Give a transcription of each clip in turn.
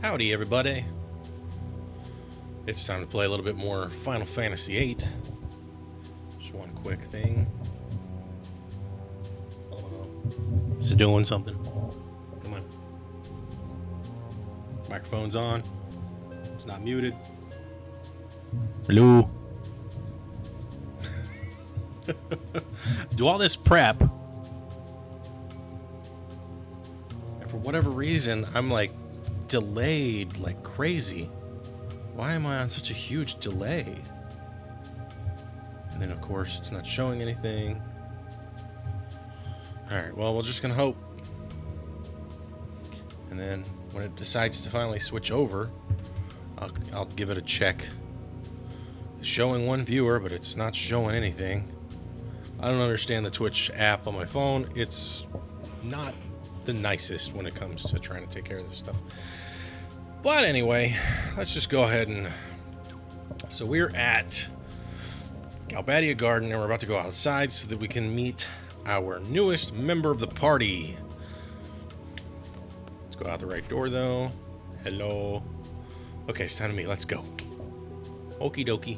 Howdy everybody. It's time to play a little bit more Final Fantasy VIII. Just one quick thing. Is it doing something? Come on. Microphone's on. It's not muted. Hello. Do all this prep. And for whatever reason, I'm like delayed like crazy. Why am I on such a huge delay? And then of course it's not showing anything. Alright, well we're just gonna hope. And then when it decides to finally switch over, I'll give it a check. It's showing one viewer, but it's not showing anything. I don't understand the Twitch app on my phone. It's not the nicest when it comes to trying to take care of this stuff. But anyway, let's just go ahead and... So we're at Galbadia Garden, and we're about to go outside so that we can meet our newest member of the party. Let's go out the right door, though. Hello. Okay, it's time to meet. Let's go. Okie dokie.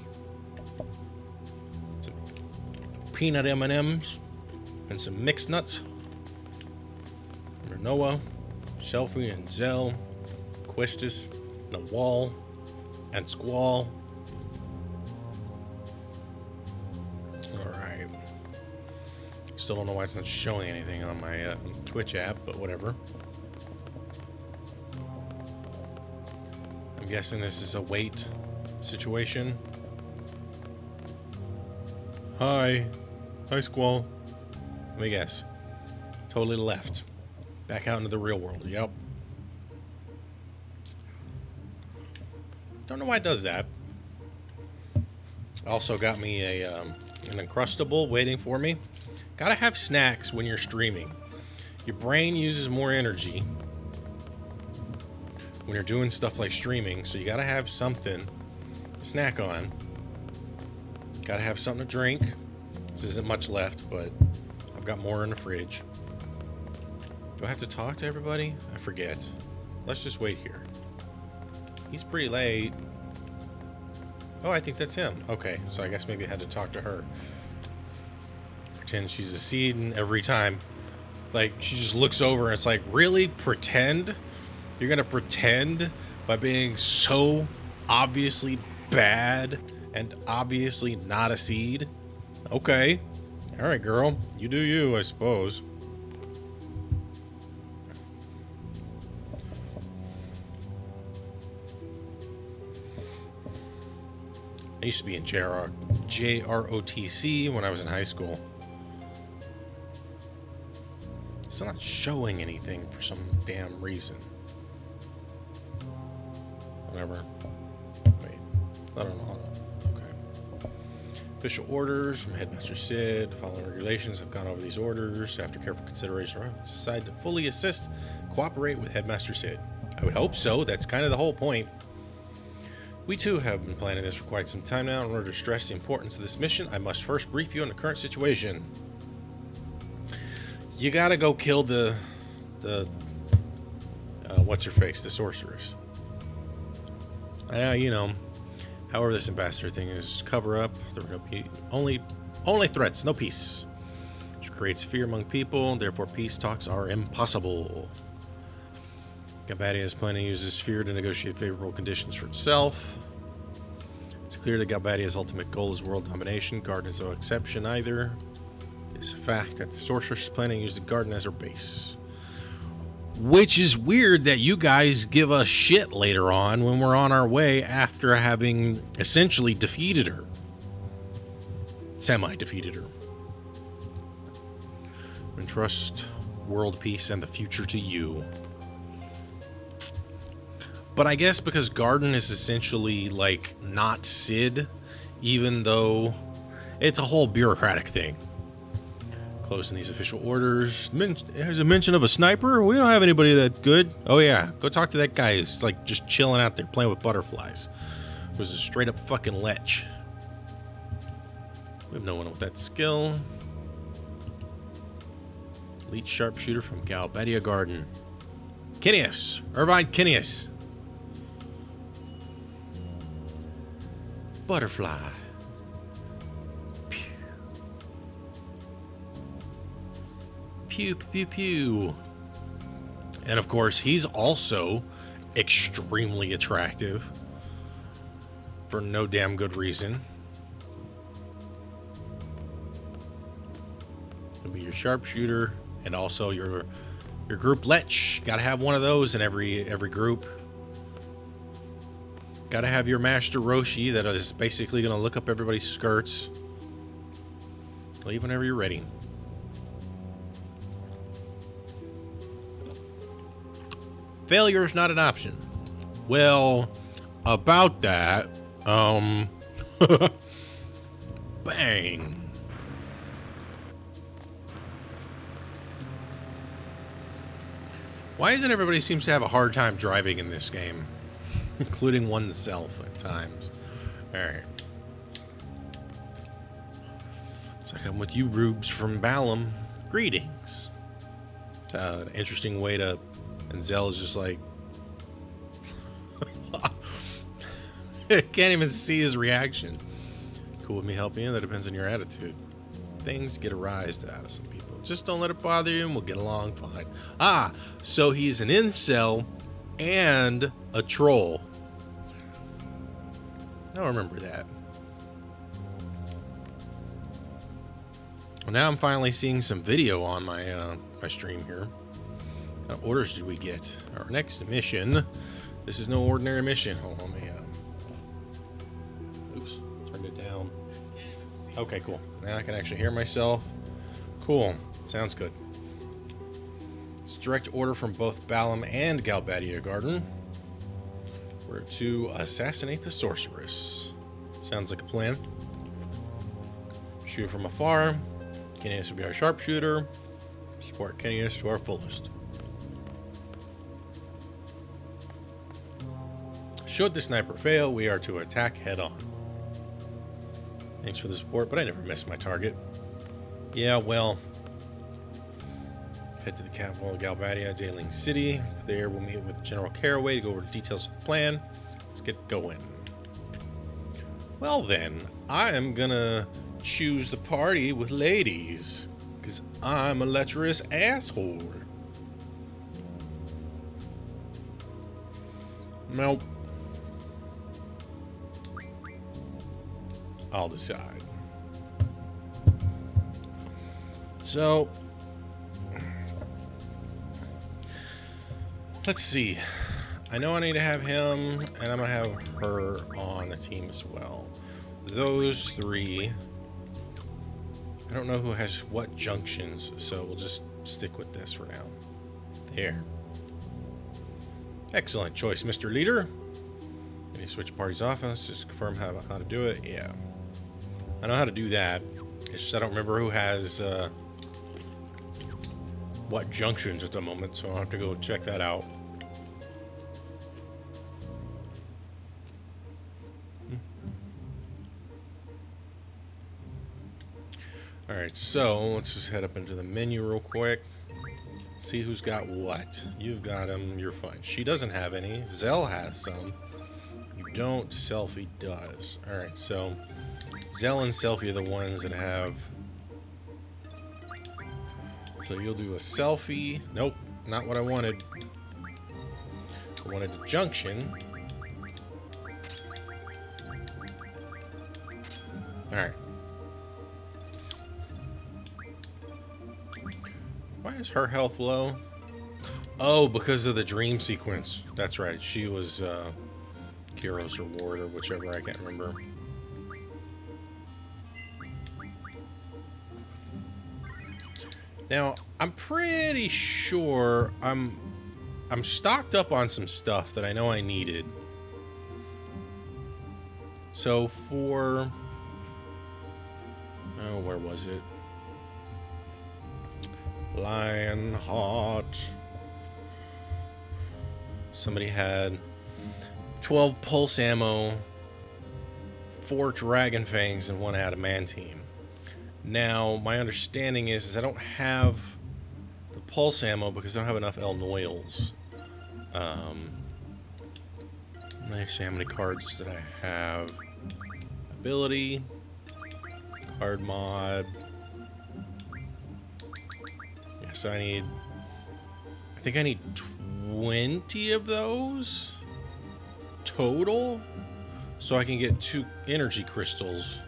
Some peanut M&Ms and some mixed nuts. Renoa, Shelfie, and Zell. Questus, Nawal, and Squall. Alright. Still don't know why it's not showing anything on my Twitch app, but whatever. I'm guessing this is a wait situation. Hi. Hi, Squall. Let me guess. Totally left. Back out into the real world. Yep. Don't know why it does that. Also got me an Uncrustable waiting for me. Gotta have snacks when you're streaming. Your brain uses more energy when you're doing stuff like streaming, so you gotta have something to snack on. Gotta have something to drink. This isn't much left, but I've got more in the fridge. Do I have to talk to everybody? I forget. Let's just wait here. He's pretty late. Oh, I think that's him. Okay, so I guess maybe I had to talk to her. Pretend she's a seed, and every time, like, she just looks over and it's like, really? Pretend? You're gonna pretend by being so obviously bad and obviously not a seed? Okay. Alright, girl. You do you, I suppose. I used to be in JROTC when I was in high school. It's not showing anything for some damn reason. Whatever. Wait. I don't know. Okay. Official orders from Headmaster Sid. Following regulations, I've gone over these orders. After careful consideration, I decide to fully assist, cooperate with Headmaster Sid. I would hope so. That's kind of the whole point. We too have been planning this for quite some time now. In order to stress the importance of this mission, I must first brief you on the current situation. You gotta go kill the what's her face, the sorceress. You know, however this ambassador thing is, cover up. There are no only threats, no peace. Which creates fear among people. Therefore, peace talks are impossible. Galbadia is planning to use this sphere to negotiate favorable conditions for itself. It's clear that Galbadia's ultimate goal is world domination. Garden is no exception either. It's a fact that the sorceress is planning to use the garden as her base. Which is weird that you guys give us shit later on when we're on our way after having essentially defeated her. Semi-defeated her. Entrust world peace and the future to you. But I guess because Garden is essentially, like, not Sid, even though it's a whole bureaucratic thing. Closing these official orders. There's a mention of a sniper? We don't have anybody that good. Oh yeah, go talk to that guy who's, like, just chilling out there playing with butterflies. It was a straight up fucking lech. We have no one with that skill. Elite sharpshooter from Galbadia Garden. Kinneas! Irvine Kinneas! butterfly. Pew, pew, pew, pew. And of course, he's also extremely attractive for no damn good reason. He'll be your sharpshooter and also your group lech. Gotta have one of those in every group. Gotta have your Master Roshi that is basically gonna look up everybody's skirts. Leave whenever you're ready. Failure is not an option. Well, about that, bang. Why isn't everybody seems to have a hard time driving in this game? Including oneself at times. Alright. It's like I'm with you, Rubes from Balam. Greetings. It's an interesting way to... And Zell is just like... Can't even see his reaction. Cool with me helping you? That depends on your attitude. Things get arised out of some people. Just don't let it bother you and we'll get along fine. Ah, so he's an incel and a troll. I remember that. Well, now I'm finally seeing some video on my my stream here. What orders did we get? Our next mission. This is no ordinary mission. Hold on, let me oops, turned it down. Okay, cool. Now I can actually hear myself. Cool. Sounds good. It's a direct order from both Balam and Galbadia Garden. We're to assassinate the sorceress. Sounds like a plan. Shoot from afar. Kenius will be our sharpshooter. Support Kenius to our fullest. Should the sniper fail, we are to attack head on. Thanks for the support, but I never miss my target. Yeah, well. Head to the capital of Galbadia, Daling City. There we'll meet with General Caraway to go over the details of the plan. Let's get going. Well then, I am gonna choose the party with ladies, because I'm a lecherous asshole. Nope. I'll decide. So, let's see. I know I need to have him, and I'm going to have her on the team as well. Those three. I don't know who has what junctions, so we'll just stick with this for now. There. Excellent choice, Mr. Leader. Can you switch parties off? Let's just confirm how to do it. Yeah. I know how to do that. It's just I don't remember who has what junctions at the moment, so I'll have to go check that out. Alright, so let's just head up into the menu real quick. See who's got what. You've got them, you're fine. She doesn't have any. Zell has some. You don't, Selfie does. Alright, so Zell and Selfie are the ones that have. So you'll do a Selfie. Nope, not what I wanted. I wanted a junction. Alright. Why is her health low? Oh, because of the dream sequence. That's right. She was Kiro's reward or whichever. I can't remember. Now, I'm pretty sure I'm stocked up on some stuff that I know I needed. So for... Oh, where was it? Lionheart. Somebody had 12 pulse ammo, 4 dragon fangs, and 1 adamantine. Now, my understanding is I don't have the pulse ammo because I don't have enough El Noils. Let me see how many cards that I have. ability. Hard mod. Yeah, so I think I need 20 of those total, so I can get 2 energy crystals.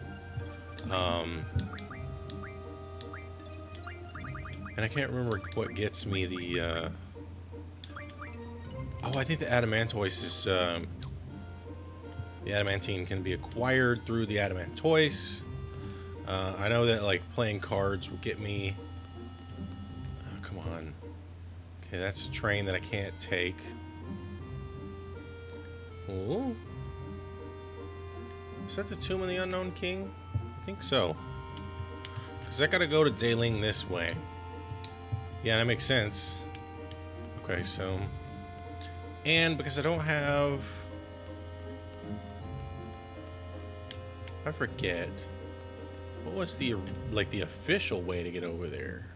And I can't remember what gets me the, oh, I think the Adamantoise is, the Adamantine can be acquired through the Adamantoise. I know that, like, playing cards will get me, oh, come on. Okay, that's a train that I can't take. Oh. Is that the Tomb of the Unknown King? I think so. Because I gotta go to Dayling this way. Yeah, that makes sense. Okay, so... And because I don't have... I forget. What was the, like, the official way to get over there?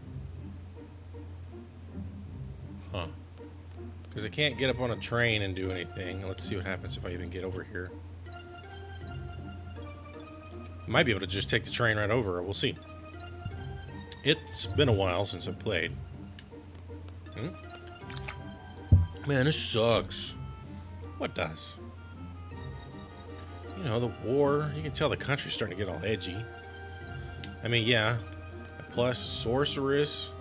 Huh. Because I can't get up on a train and do anything. Let's see what happens if I even get over here. Might be able to just take the train right over. We'll see. It's been a while since I've played. Man, this sucks. What does? You know, the war. You can tell the country's starting to get all edgy. I mean, yeah. Plus, sorceress.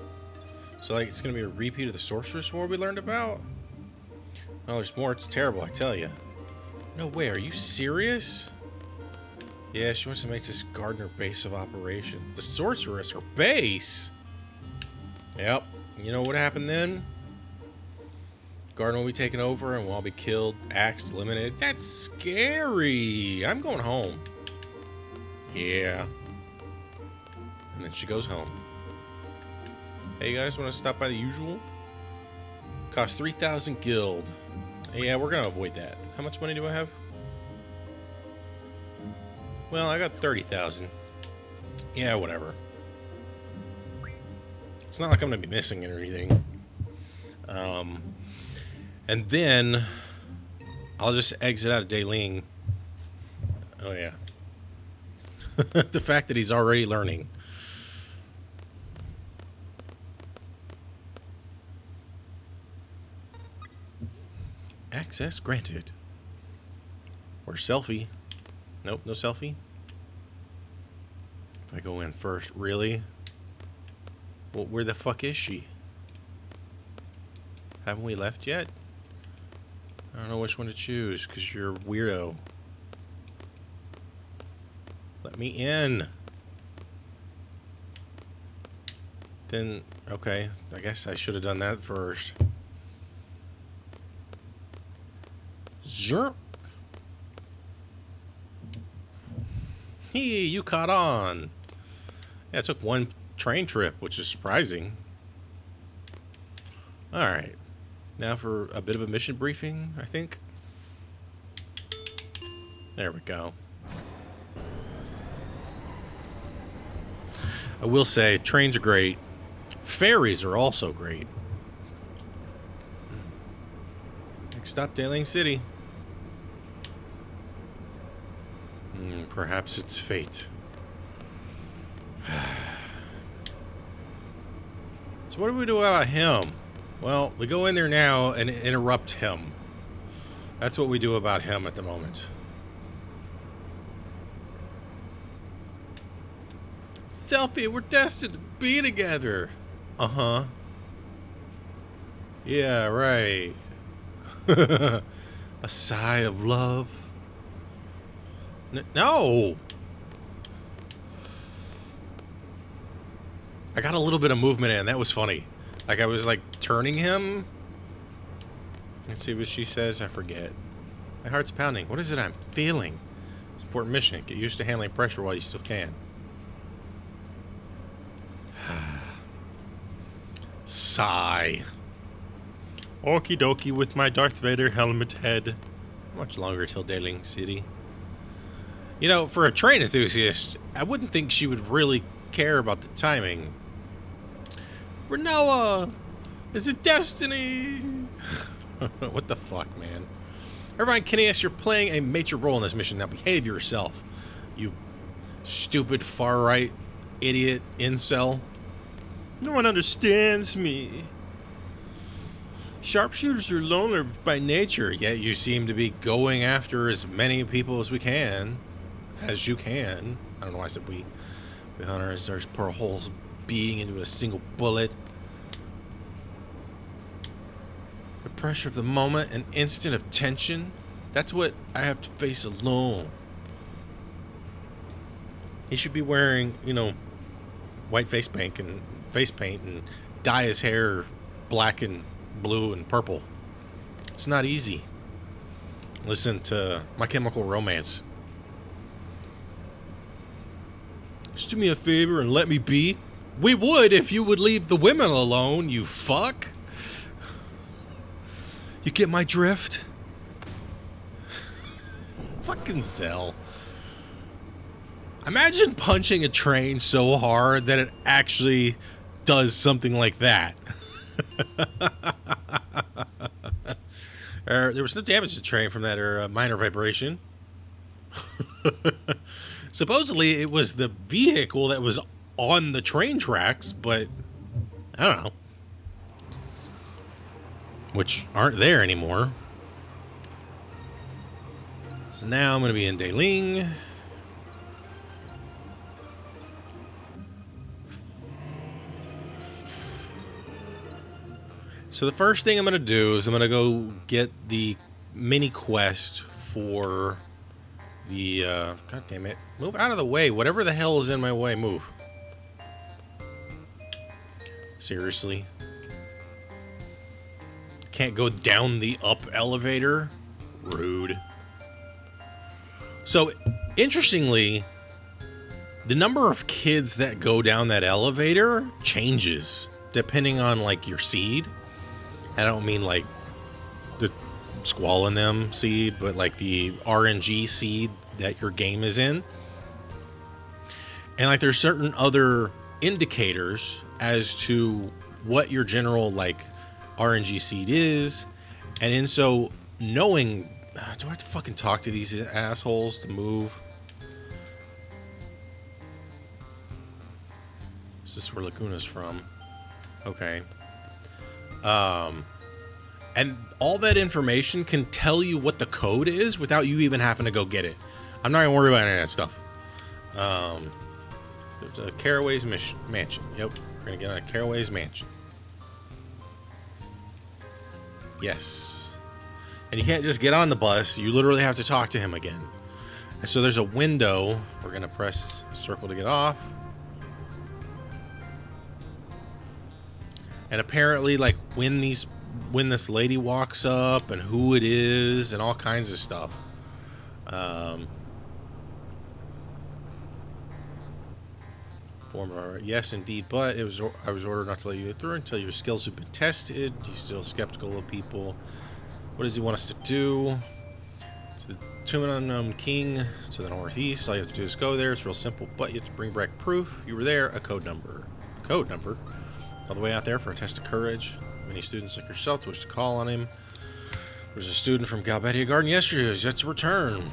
So, like, it's going to be a repeat of the Sorceress War we learned about? Oh, there's more. It's terrible, I tell you. No way. Are you serious? Yeah, she wants to make this garden her base of operation. The Sorceress, her base? Yep. You know what happened then? Garden will be taken over and we'll all be killed, axed, eliminated. That's scary. I'm going home. Yeah. And then she goes home. Hey, you guys want to stop by the usual? Cost 3,000 guild. Yeah, we're going to avoid that. How much money do I have? Well, I got 30,000. Yeah, whatever. It's not like I'm going to be missing it or anything. And then I'll just exit out of Dayling. Oh, yeah. The fact that he's already learning. Access granted. Or selfie. Nope, no selfie. If I go in first, really? Well, where the fuck is she? Haven't we left yet? I don't know which one to choose, because you're a weirdo. Let me in. Then, okay, I guess I should have done that first. Zerp. Hey, you caught on. Yeah, it took one train trip, which is surprising. Alright. Now for a bit of a mission briefing, I think. There we go. I will say, trains are great. Ferries are also great. Next stop, Dayling City. Perhaps it's fate. So what do we do about him? Well, we go in there now and interrupt him. That's what we do about him at the moment. Selfie, we're destined to be together. Uh-huh. Yeah, right. A sigh of love. No! I got a little bit of movement in. That was funny. Like, I was, like, turning him. Let's see what she says. I forget. My heart's pounding. What is it I'm feeling? It's an important mission. Get used to handling pressure while you still can. Sigh. Okie dokie with my Darth Vader helmet head. How much longer till Dayling City? You know, for a train enthusiast, I wouldn't think she would really care about the timing. Renoa! Is it destiny? What the fuck, man? Irvine Kineas, you're playing a major role in this mission. Now behave yourself. You stupid far-right idiot incel. No one understands me. Sharpshooters are lonely by nature, yet you seem to be going after as many people as we can. As you can. I don't know why I said we. We hunters are pour a whole being into a single bullet. The pressure of the moment, an instant of tension. That's what I have to face alone. He should be wearing, you know, white face paint and dye his hair black and blue and purple. It's not easy. Listen to My Chemical Romance. Just do me a favor and let me be. We would if you would leave the women alone, you fuck. You get my drift? Fucking Cell. Imagine punching a train so hard that it actually does something like that. There was no damage to the train from that or minor vibration. Supposedly it was the vehicle that was on the train tracks, but I don't know. Which aren't there anymore. So now I'm going to be in Dailing. So the first thing I'm going to do is I'm going to go get the mini quest for the, God damn it, move out of the way. Whatever the hell is in my way, move. Seriously? Can't go down the up elevator? Rude. So, interestingly, the number of kids that go down that elevator changes depending on, like, your seed. I don't mean, like, the Squall in them seed, but, like, the RNG seed that your game is in. And, like, there's certain other indicators as to what your general, like, RNG seed is. And in so knowing... do I have to fucking talk to these assholes to move? Is this where Laguna's from? Okay. And all that information can tell you what the code is without you even having to go get it. I'm not gonna worry about any of that stuff. There's a Caraway's mansion. Yep, we're gonna get on a Caraway's mansion. Yes. And you can't just get on the bus. You literally have to talk to him again. And so there's a window. We're gonna press circle to get off. And apparently, like, when this lady walks up and who it is and all kinds of stuff. Yes, indeed, but I was ordered not to let you through until your skills have been tested. You're still skeptical of people. What does he want us to do? To the Tomb of Unknown King to the northeast. All you have to do is go there. It's real simple, but you have to bring back proof you were there. A code number. Code number. All the way out there for a test of courage. Many students like yourself wish to call on him. There was a student from Galbadia Garden yesterday who has yet to return.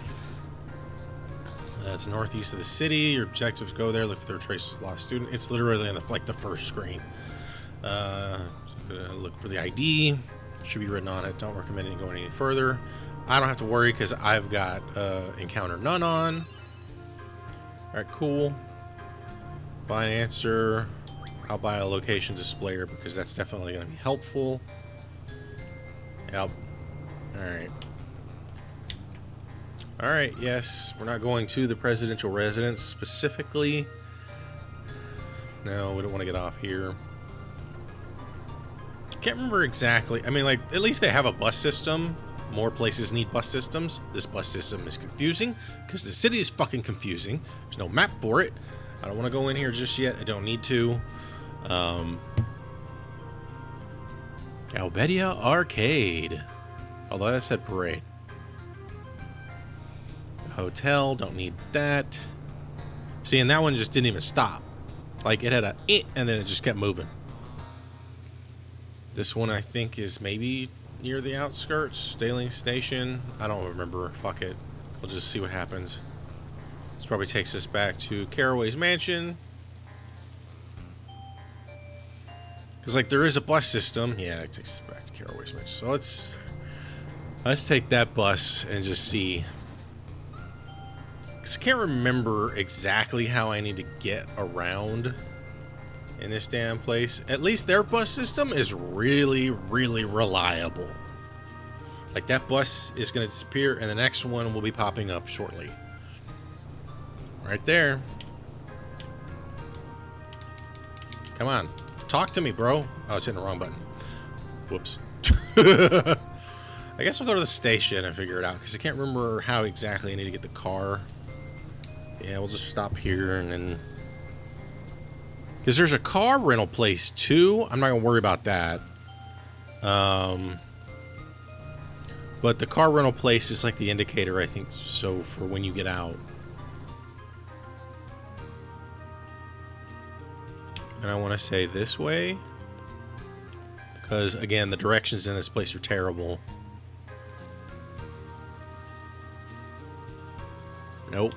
It's northeast of the city. Your objectives: go there, look for their traces of lost student. It's literally on the first screen. Look for the ID. Should be written on it. Don't recommend it going any further. I don't have to worry because I've got encounter none on. All right, cool. Buy an answer. I'll buy a location displayer because that's definitely going to be helpful. Yep. Alright. Alright, yes. We're not going to the presidential residence specifically. No, we don't want to get off here. Can't remember exactly. I mean, like, at least they have a bus system. More places need bus systems. This bus system is confusing because the city is fucking confusing. There's no map for it. I don't want to go in here just yet. I don't need to. Galbadia Arcade. Although that said parade. Hotel, don't need that. See, and that one just didn't even stop. Like, it had a and then it just kept moving. This one, I think, is maybe near the outskirts. Staling Station. I don't remember. Fuck it. We'll just see what happens. This probably takes us back to Caraway's mansion. Because, like, there is a bus system. Yeah, it takes us back to Caraway's mansion. So let's take that bus and just see. Because I can't remember exactly how I need to get around in this damn place. At least their bus system is really, really reliable. Like, that bus is going to disappear, and the next one will be popping up shortly. Right there. Come on. Talk to me, bro. Oh, I was hitting the wrong button. Whoops. I guess we'll go to the station and figure it out, because I can't remember how exactly I need to get the car. Yeah, we'll just stop here and then... Because there's a car rental place, too. I'm not going to worry about that. But the car rental place is like the indicator, I think, so for when you get out. And I want to say this way. Because, again, the directions in this place are terrible. Nope.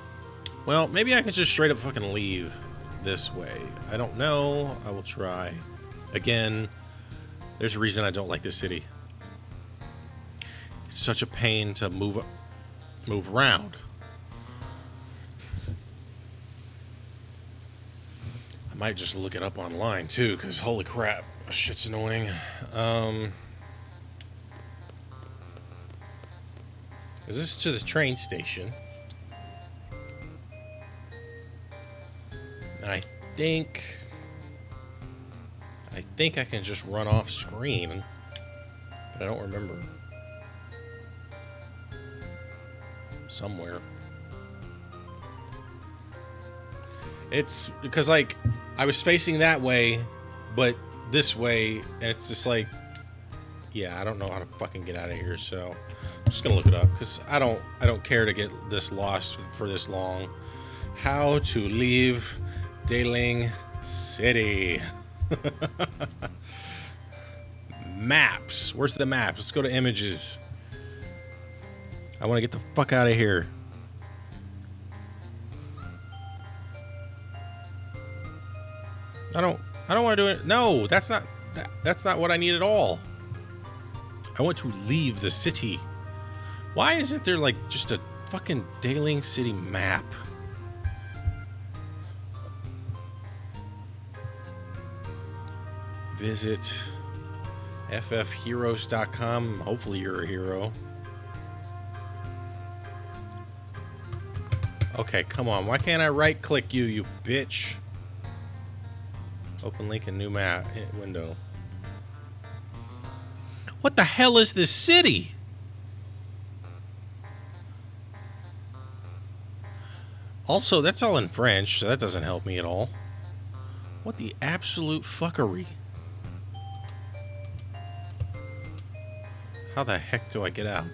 Well, maybe I can just straight up fucking leave this way. I don't know. I will try. Again, there's a reason I don't like this city. It's such a pain to move around. I might just look it up online too, because holy crap, shit's annoying. Is this to the train station? And I think I can just run off screen, but I don't remember. Somewhere. It's because, like, I was facing that way, but this way, and it's just like, yeah, I don't know how to fucking get out of here, so I'm just gonna look it up, because I don't care to get this lost for this long. How to leave Daling City. Maps. Where's the maps? Let's go to images. I want to get the fuck out of here. I don't want to do it. No, that's not what I need at all. I want to leave the city. Why isn't there like just a fucking Daling City map? Visit FF8heroes.com. Hopefully you're a hero. Okay, come on. Why can't I right-click you, you bitch? Open link in new map window. What the hell is this city? Also, that's all in French, so that doesn't help me at all. What the absolute fuckery? How the heck do I get out?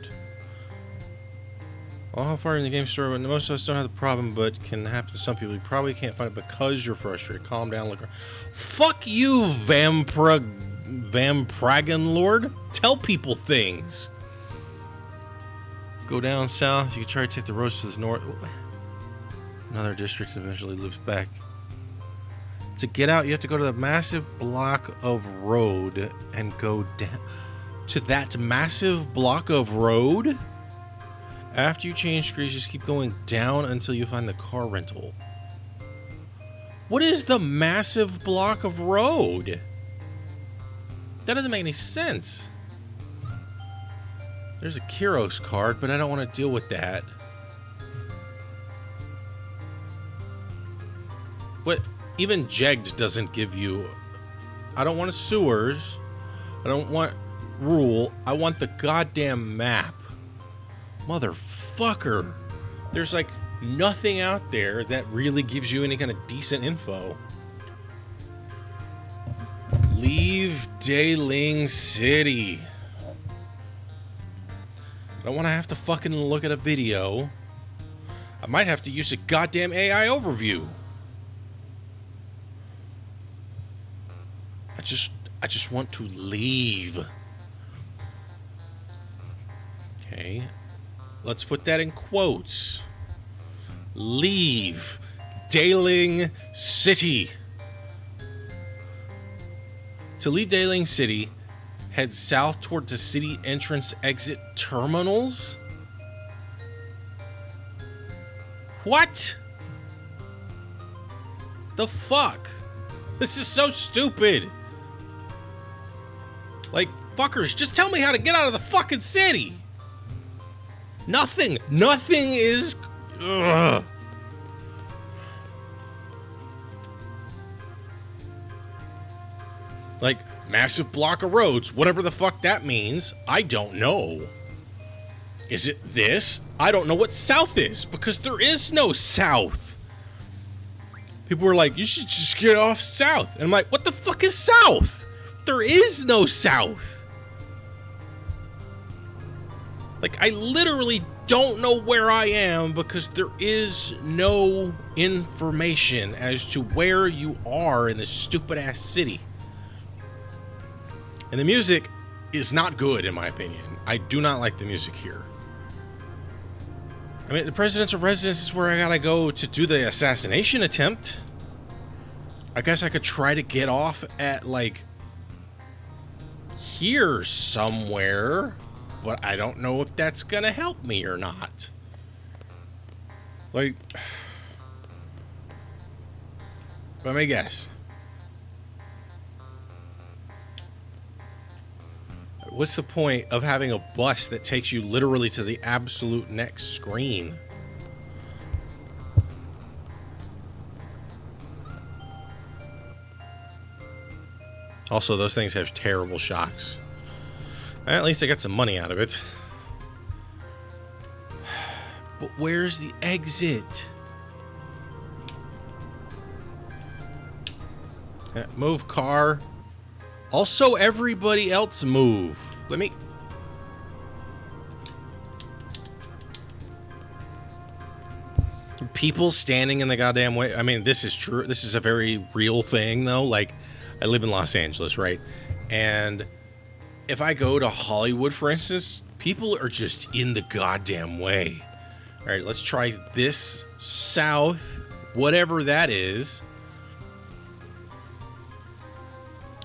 Well, how far in the game story? But most of us don't have the problem, but can happen to some people. You probably can't find it because you're frustrated. Calm down, look. Fuck you, Vampragan Lord. Tell people things. Go down south. You can try to take the roads to the north. Another district eventually loops back. To get out, you have to go to the massive block of road and go down to that massive block of road. After you change screens, just keep going down until you find the car rental. What is the massive block of road? That doesn't make any sense. There's a Kiros card, but I don't want to deal with that. But even Jegged doesn't give you... I don't want sewers. I don't want rule. I want the goddamn map. Motherfucker. There's like nothing out there that really gives you any kind of decent info. Leave Daling City. I don't want to have to fucking look at a video. I might have to use a goddamn AI overview. I just want to leave. Okay. Let's put that in quotes. leave Daling City. To leave Daling City, head south towards the city entrance exit terminals. What? The fuck? This is so stupid. Like, fuckers, just tell me how to get out of the fucking city. Nothing is... Ugh. Like, massive block of roads, whatever the fuck that means, I don't know. Is it this? I don't know what south is, because there is no south. People were like, you should just get off south. And I'm like, what the fuck is south? There is no south. Like, I literally don't know where I am because there is no information as to where you are in this stupid ass city. And the music is not good, in my opinion. I do not like the music here. I mean, the presidential residence is where I gotta go to do the assassination attempt. I guess I could try to get off at, like, here somewhere, but I don't know if that's gonna help me or not. Like, let me guess. What's the point of having a bus that takes you literally to the absolute next screen? Also, those things have terrible shocks. At least I got some money out of it. But where's the exit? Move car. Also, everybody else move. Let me... People standing in the goddamn way. I mean, this is true. This is a very real thing, though. Like, I live in Los Angeles, right? And if I go to Hollywood, for instance, people are just in the goddamn way. All right, let's try this south, whatever that is.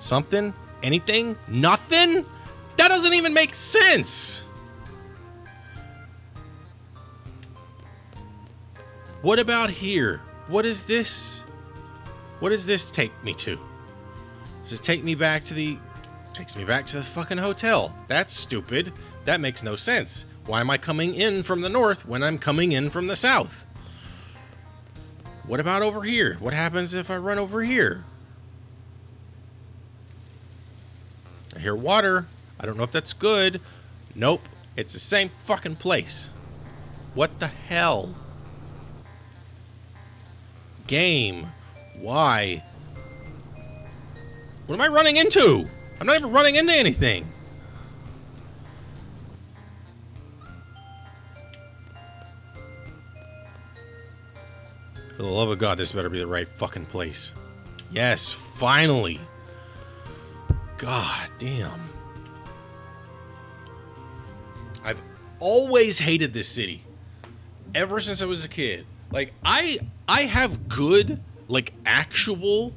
Something? Anything? Nothing? That doesn't even make sense. What about here? What is this? What does this take me to? Does it take me back to the... Takes me back to the fucking hotel. That's stupid. That makes no sense. Why am I coming in from the north when I'm coming in from the south? What about over here? What happens if I run over here? I hear water. I don't know if that's good. Nope. It's the same fucking place. What the hell? Game. Why? What am I running into? I'm not even running into anything. For the love of God, this better be the right fucking place. Yes, finally. God damn. I've always hated this city. Ever since I was a kid. Like, I have good, like, actual,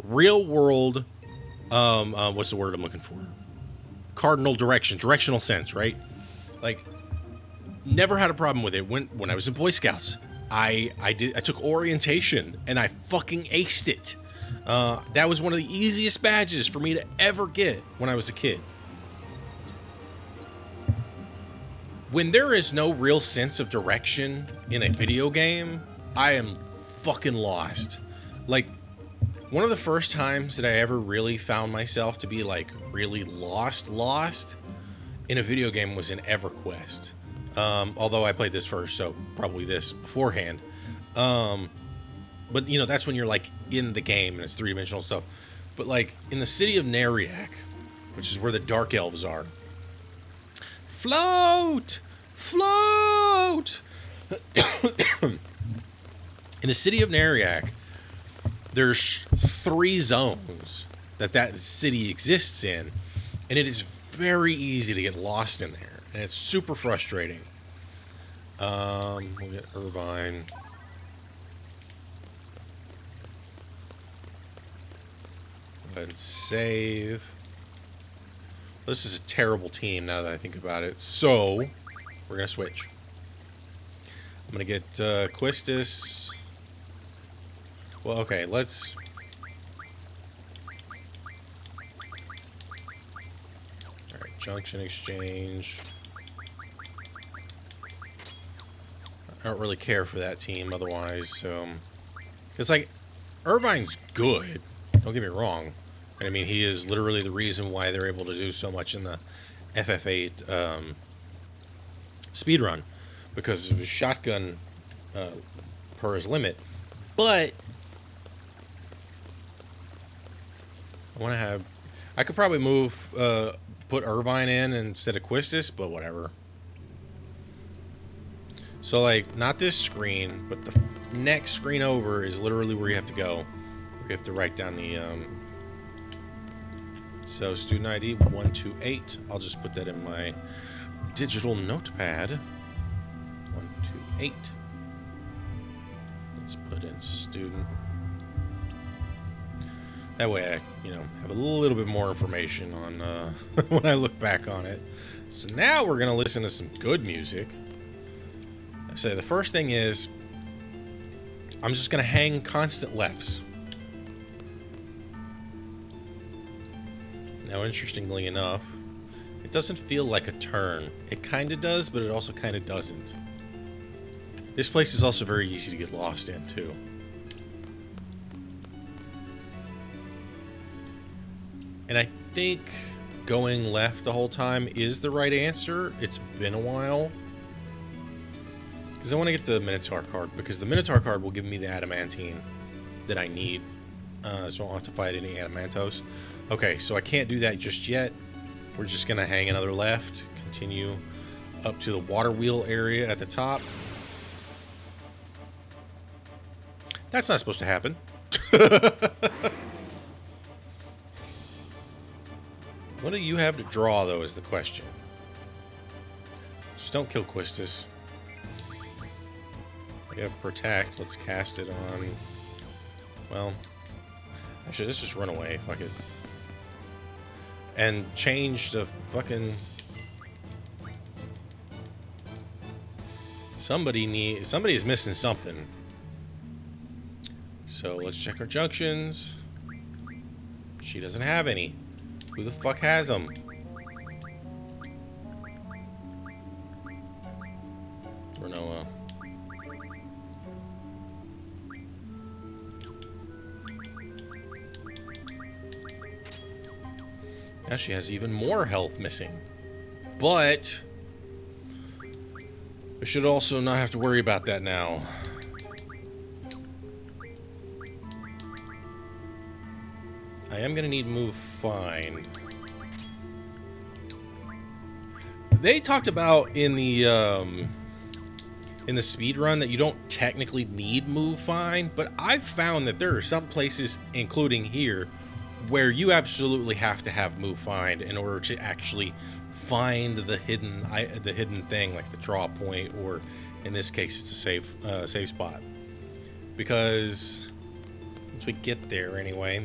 real world, what's the word I'm looking for? Directional sense, right? Like, never had a problem with it. When I was in Boy Scouts, I took orientation, and I fucking aced it. That was one of the easiest badges for me to ever get when I was a kid. When there is no real sense of direction in a video game, I am fucking lost. Like, one of the first times that I ever really found myself to be, like, really lost in a video game was in EverQuest. Although I played this first, so probably this beforehand. But, you know, that's when you're, like, in the game and it's three-dimensional stuff. But, like, in the city of Neriak, which is where the Dark Elves are. Float! Float! In the city of Neriak, there's 3 zones that city exists in. And it is very easy to get lost in there. And it's super frustrating. We'll get Irvine. ahead and save. This is a terrible team now that I think about it. So, we're going to switch. I'm going to get Quistis. Well, okay, let's... Alright, Junction Exchange. I don't really care for that team otherwise. It's like, Irvine's good. Don't get me wrong. I mean, he is literally the reason why they're able to do so much in the FF8 speedrun. Because of his shotgun per his limit. But I want to have... I could probably move... put Irvine in instead of Quistis, but whatever. So, like, not this screen, but the next screen over is literally where you have to go. We have to write down the, So, student ID 128. I'll just put that in my digital notepad. 128. Let's put in student. That way I, you know, have a little bit more information on when I look back on it. So now we're going to listen to some good music. I say the first thing is I'm just going to hang constant lefts. Now, interestingly enough, it doesn't feel like a turn. It kind of does, but it also kind of doesn't. This place is also very easy to get lost in, too. And I think going left the whole time is the right answer. It's been a while. Because I want to get the Minotaur card, because the Minotaur card will give me the Adamantine that I need. So I don't have to fight any Adamantos. Okay, so I can't do that just yet. We're just going to hang another left, continue up to the water wheel area at the top. That's not supposed to happen. What do you have to draw, though, is the question. Just don't kill Quistis. We have Protect. Let's cast it on... Well... Actually, let's just run away. Fuck it. And change the fucking... Somebody is missing something. So, let's check our junctions. She doesn't have any. Who the fuck has them? Renoa. Now she has even more health missing. But we should also not have to worry about that now. I am going to need move find. They talked about in the speed run that you don't technically need move find, but I've found that there are some places, including here, where you absolutely have to have move find in order to actually find the hidden thing, like the draw point, or in this case, it's a save spot. Because once we get there, anyway.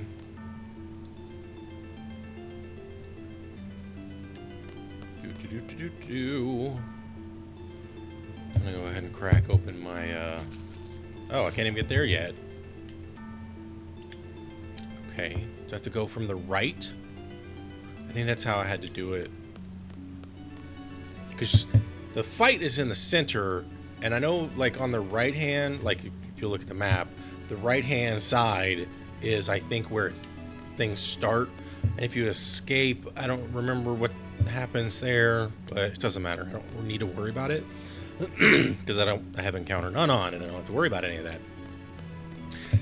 I'm gonna go ahead and crack open my. Oh, I can't even get there yet. Okay, do I have to go from the right? I think that's how I had to do it. Because the fight is in the center, and I know, like, on the right hand, like, if you look at the map, the right hand side is, I think, where things start. And if you escape, I don't remember what happens there, but it doesn't matter. I don't need to worry about it. Because I have encounter none on, and I don't have to worry about any of that.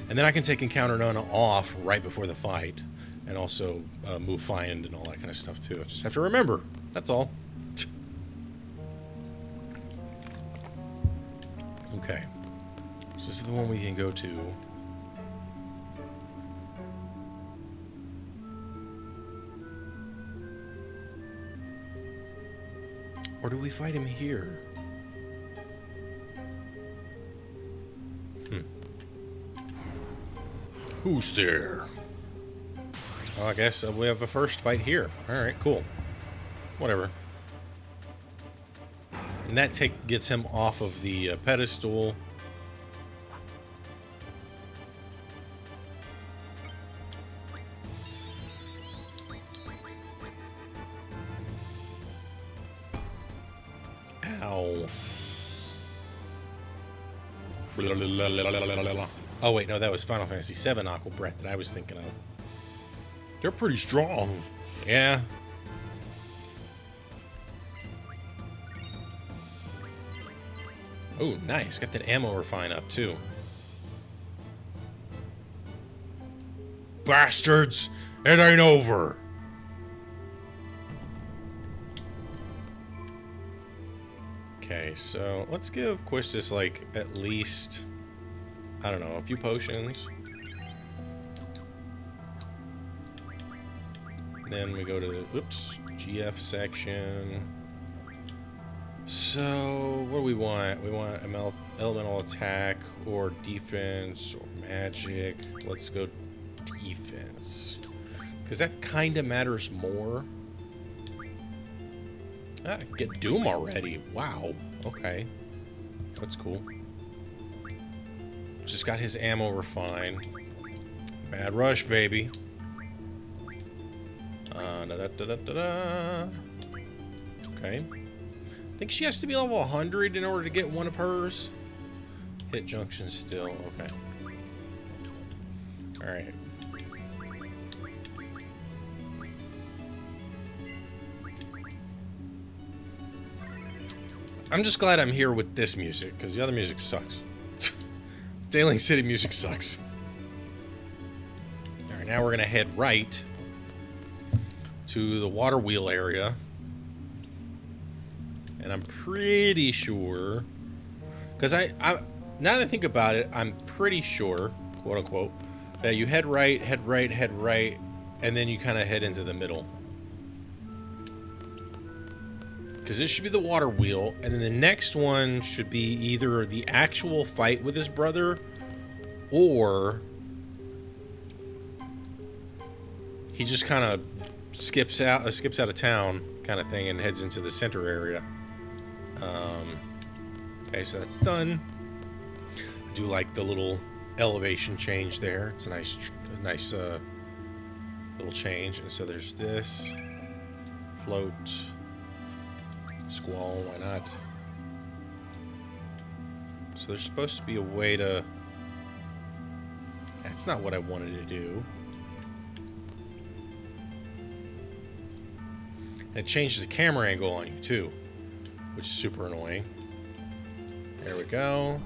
And then I can take encounter none off right before the fight, and also move find and all that kind of stuff too. I just have to remember. That's all. Okay. So this is the one we can go to. Or do we fight him here? Who's there? Oh, I guess we have a first fight here. Alright, cool. Whatever. And that gets him off of the pedestal. Ow. Oh wait, no, that was Final Fantasy VII Aqua Breath that I was thinking of. They're pretty strong. Yeah. Oh, nice. Got that ammo refine up too. Bastards! It ain't over! Okay, so let's give Quistis like at least, I don't know, a few potions. Then we go to the, oops, GF section. So, what do we want? We want elemental attack or defense or magic. Let's go defense. Because that kind of matters more. Ah, get Doom already. Wow. Okay. That's cool. Just got his ammo refined. Bad rush, baby. Okay. I think she has to be level 100 in order to get one of hers. Hit junction still. Okay. Alright. I'm just glad I'm here with this music, because the other music sucks. Dailing City music sucks. Alright, now we're going to head right to the water wheel area. And I'm pretty sure, because I now that I think about it, I'm pretty sure, quote unquote, that you head right, and then you kind of head into the middle. Because this should be the water wheel, and then the next one should be either the actual fight with his brother, or he just kind of skips out of town, kind of thing, and heads into the center area. Okay, so that's done. I do like the little elevation change there. It's a nice little change. And so there's this float. Squall, why not? So there's supposed to be a way to... That's not what I wanted to do. And it changes the camera angle on you too, which is super annoying. There we go.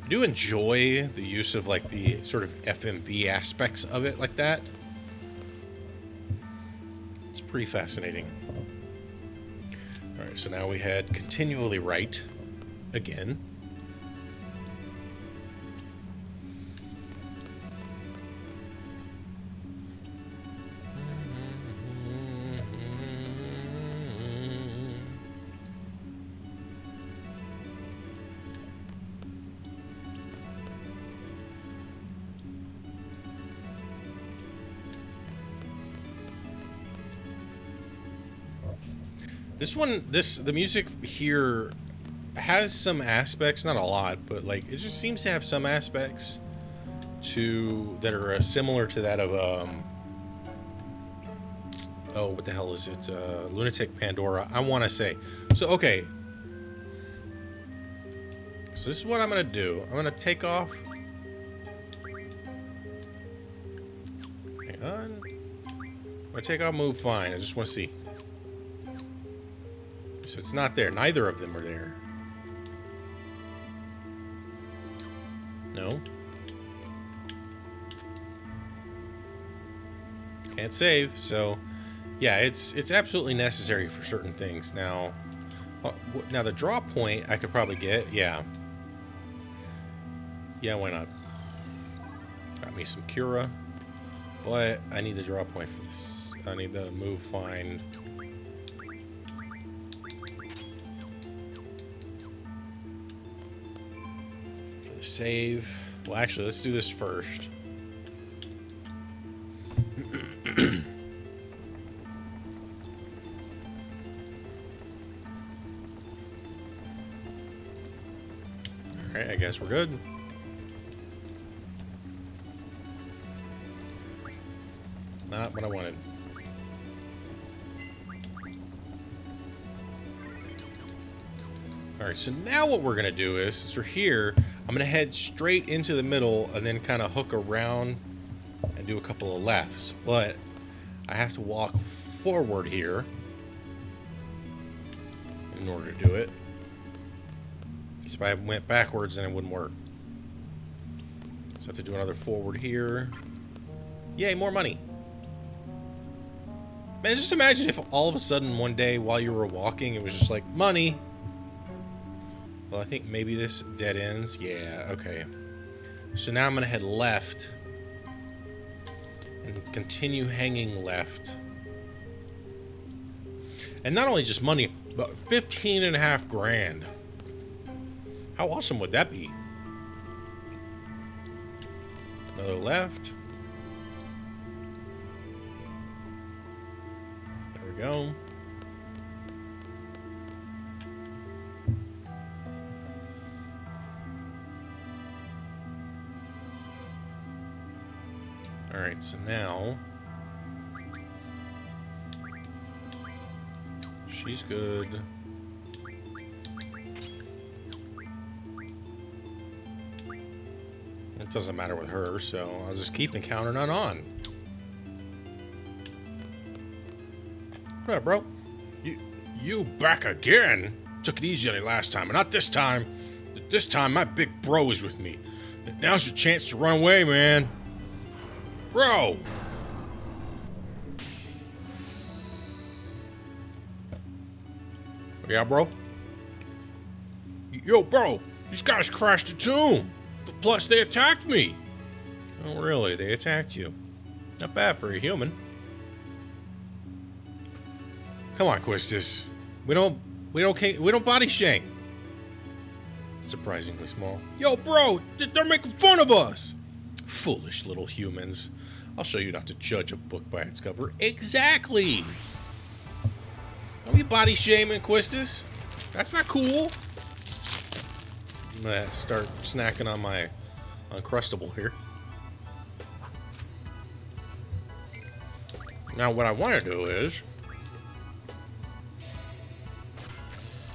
I do enjoy the use of like the sort of FMV aspects of it like that. It's pretty fascinating. Alright, so now we head continually right again. The music here has some aspects, not a lot, but like it just seems to have some aspects that are similar to that of oh, what the hell is it? Lunatic Pandora, I want to say. So okay, so this is what I'm gonna do. I'm gonna take off. Hang on. I'm gonna take off move fine. I just want to see. So it's not there. Neither of them are there. No. Can't save. So, yeah, it's absolutely necessary for certain things. Now, now the draw point I could probably get. Yeah. Yeah, why not? Got me some Cura, but I need the draw point for this. I need the move find. Save. Well, actually, let's do this first. Alright, I guess we're good. Not what I wanted. Alright, so now what we're going to do is, since we're here, I'm going to head straight into the middle and then kind of hook around and do a couple of lefts. But I have to walk forward here in order to do it. Because if I went backwards, then it wouldn't work. So I have to do another forward here. Yay, more money. Man, just imagine if all of a sudden one day while you were walking, it was just like, money. Well, I think maybe this dead ends. Yeah, okay. So now I'm going to head left and continue hanging left. And not only just money, but 15.5 grand. How awesome would that be? Another left. There we go. Alright, so now she's good. It doesn't matter with her, so I'll just keep encountering on. What up, bro? You back again? Took it easy on you last time, but not this time. This time my big bro is with me. Now's your chance to run away, man. Bro! Yeah, bro? Yo, bro! These guys crashed the tomb! Plus, they attacked me! Oh, really? They attacked you? Not bad for a human. Come on, Quistis. We don't body shame. Surprisingly small. Yo, bro! They're making fun of us! Foolish little humans. I'll show you not to judge a book by its cover. Exactly! Don't be body shaming, Quistis. That's not cool. I'm gonna start snacking on my Uncrustable here. Now what I want to do is,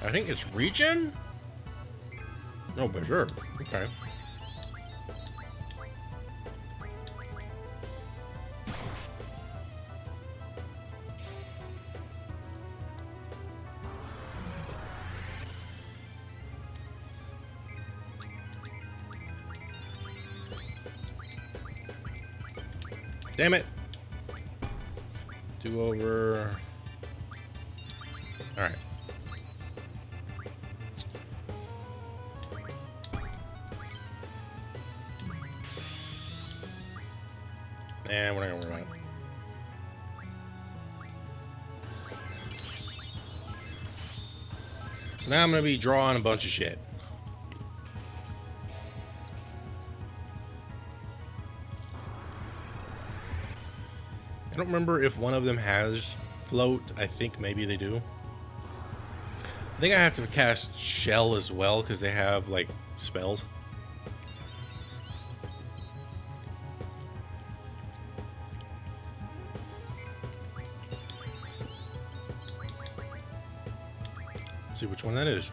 I think it's regen? No, but sure. Okay. Damn it. Do over. All right. And we're not gonna worry about it. So now I'm gonna be drawing a bunch of shit. I don't remember if one of them has float. I think maybe they do. I think I have to cast shell as well because they have like spells. Let's see which one that is.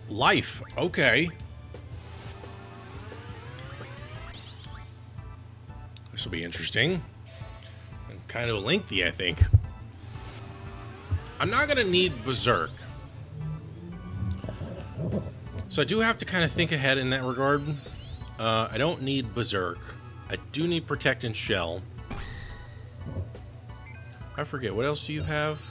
Life. Okay. This will be interesting. And kind of lengthy, I think. I'm not going to need Berserk. So I do have to kind of think ahead in that regard. I don't need Berserk. I do need Protect and Shell. I forget. What else do you have?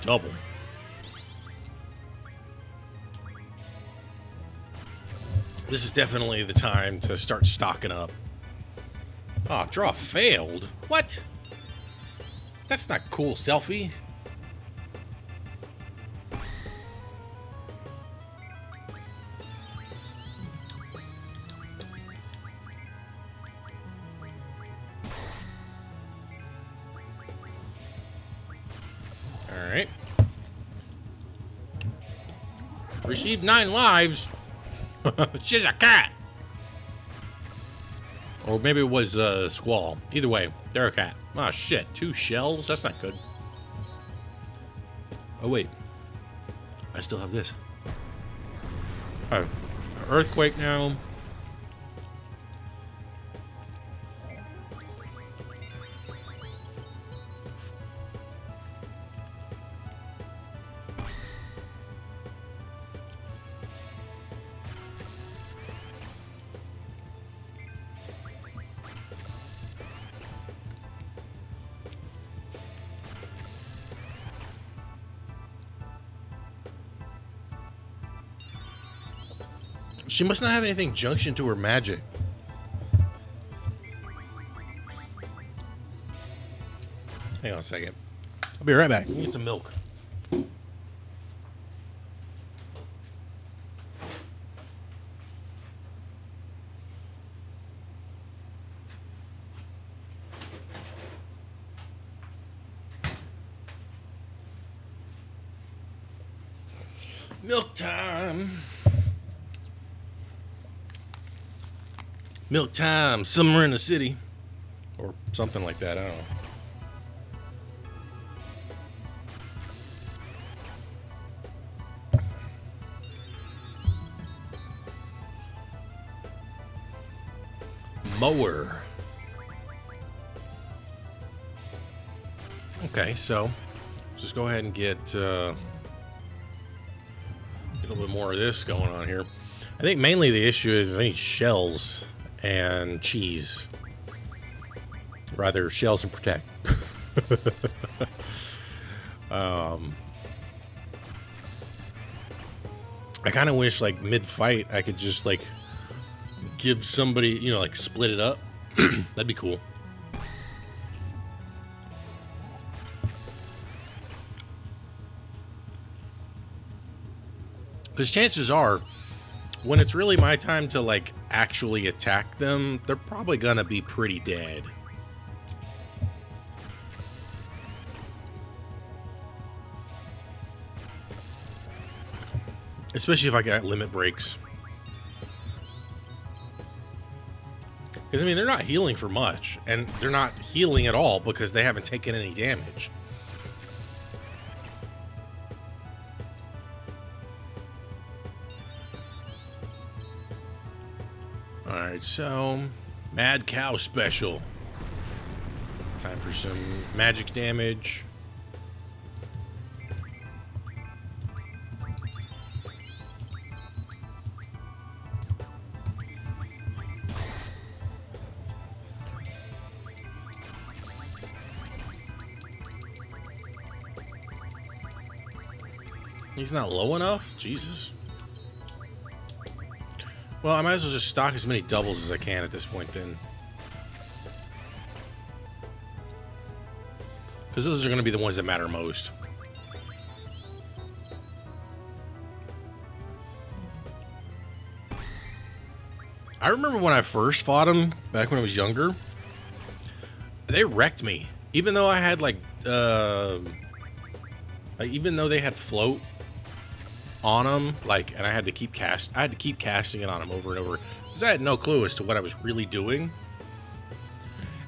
Double. This is definitely the time to start stocking up. Oh, draw failed? What? That's not cool, selfie. received 9 lives. She's a cat. Or maybe it was Squall. Either way, they're a cat. Oh shit, 2 shells? That's not good. Oh wait, I still have this. Oh, earthquake now. She must not have anything junction to her magic. Hang on a second. I'll be right back. I need some milk. Milk time. Milk time, somewhere in the city. Or something like that, I don't know. Mower. Okay, so just go ahead and get a little bit more of this going on here. I think mainly the issue is I need shells and cheese. Rather, shells and protect. I kind of wish, like, mid-fight, I could just, like, give somebody, you know, like, split it up. That'd be cool. Because chances are, when it's really my time to, like, actually attack them, they're probably gonna be pretty dead. Especially if I got limit breaks. Because, I mean, they're not healing for much. And they're not healing at all because they haven't taken any damage. Alright, so... Mad Cow special. Time for some magic damage. He's not low enough? Jesus. Well, I might as well just stock as many doubles as I can at this point then. Because those are going to be the ones that matter most. I remember when I first fought them, back when I was younger, they wrecked me. Even though I had, like, even though they had float on them, like, and I had to keep casting it on them over and over because I had no clue as to what I was really doing.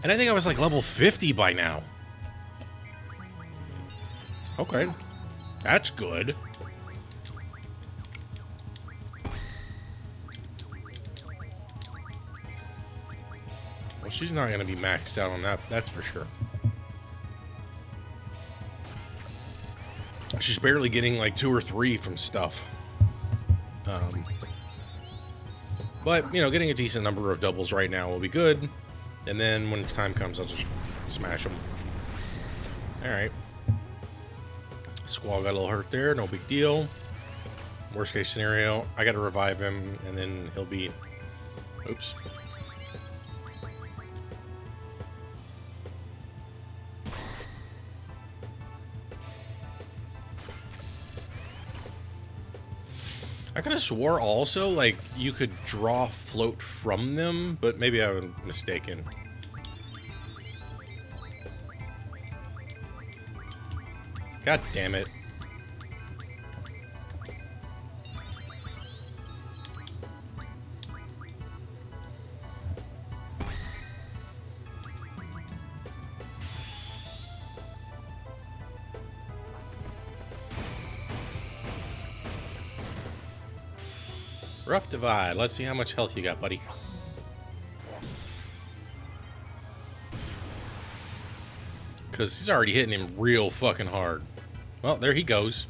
And I think I was like level 50 by now. Okay, that's good. Well, she's not gonna be maxed out on that, that's for sure. She's barely getting like 2 or 3 from stuff. But, you know, getting a decent number of doubles right now will be good. And then when time comes, I'll just smash them. Alright. Squall got a little hurt there, no big deal. Worst case scenario, I gotta revive him, and then he'll be... Oops. I could have swore also, like, you could draw float from them, but maybe I was mistaken. God damn it. Rough Divide. Let's see how much health you got, buddy. Because he's already hitting him real fucking hard. Well, there he goes.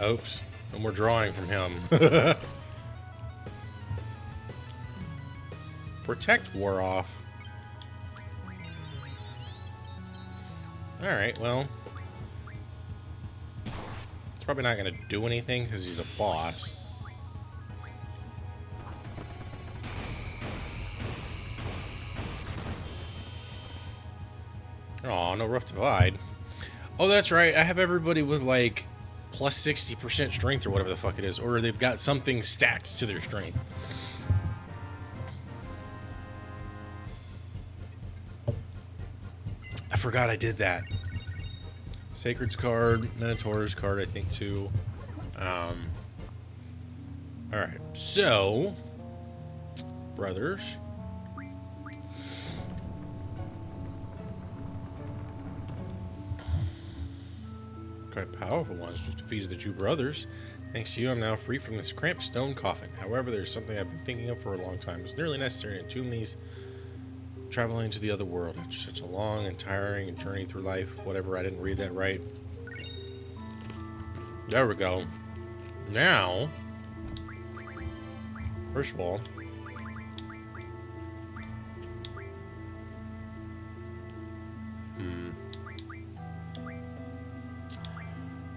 Oops. No more drawing from him. Protect wore off. Alright, well. It's probably not going to do anything because he's a boss. Oh, no Rough Divide. Oh, that's right. I have everybody with, like, plus 60% strength or whatever the fuck it is. Or they've got something stacked to their strength. I forgot I did that. Sacred's card, Minotaur's card, I think, too. Alright, so... Brothers... Quite powerful ones just defeated the two brothers. Thanks to you, I'm now free from this cramped stone coffin. However, there's something I've been thinking of for a long time. It's nearly necessary to entomb these traveling to the other world. After such a long and tiring journey through life. Whatever, I didn't read that right. There we go. Now, first of all,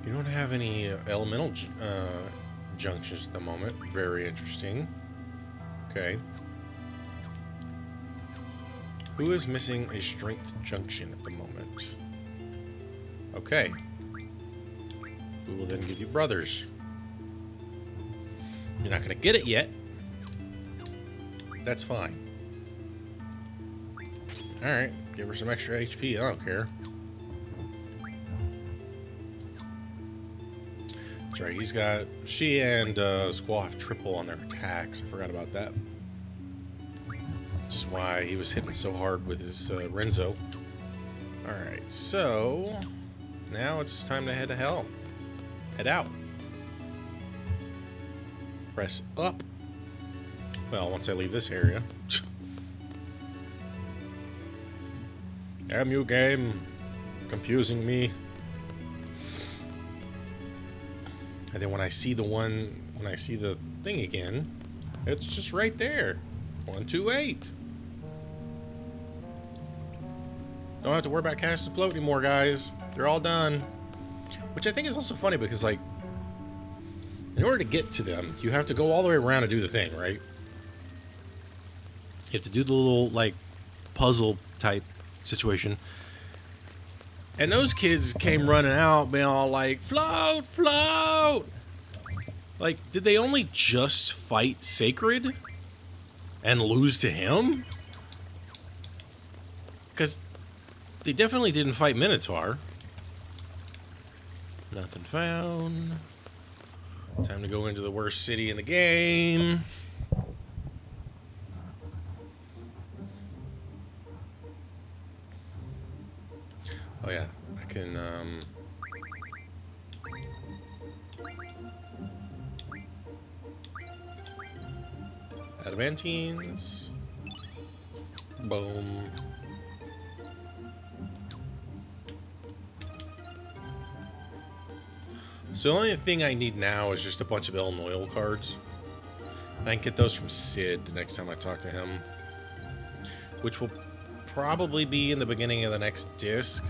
you don't have any elemental junctions at the moment. Very interesting. Okay. Who is missing a strength junction at the moment? Okay. We will then give you brothers. You're not going to get it yet. That's fine. Alright. Give her some extra HP. I don't care. That's right, he's got... She and Squall have triple on their attacks. I forgot about that. Which is why he was hitting so hard with his Renzo. Alright, so... Now it's time to head to hell. Head out. Press up. Well, once I leave this area. Damn you, game. Confusing me. And then when I see the thing again, it's just right there. 128. Don't have to worry about cast and float anymore, guys. They're all done. Which I think is also funny because, like, in order to get to them, you have to go all the way around and do the thing, right? You have to do the little, like, puzzle type situation. And those kids came running out, being all like, float, float! Like, did they only just fight Sacred? And lose to him? Because they definitely didn't fight Minotaur. Nothing found. Time to go into the worst city in the game. Oh yeah, I can, adamantines. Boom. So the only thing I need now is just a bunch of Illinois cards. And I can get those from Sid the next time I talk to him. Which will probably be in the beginning of the next disc.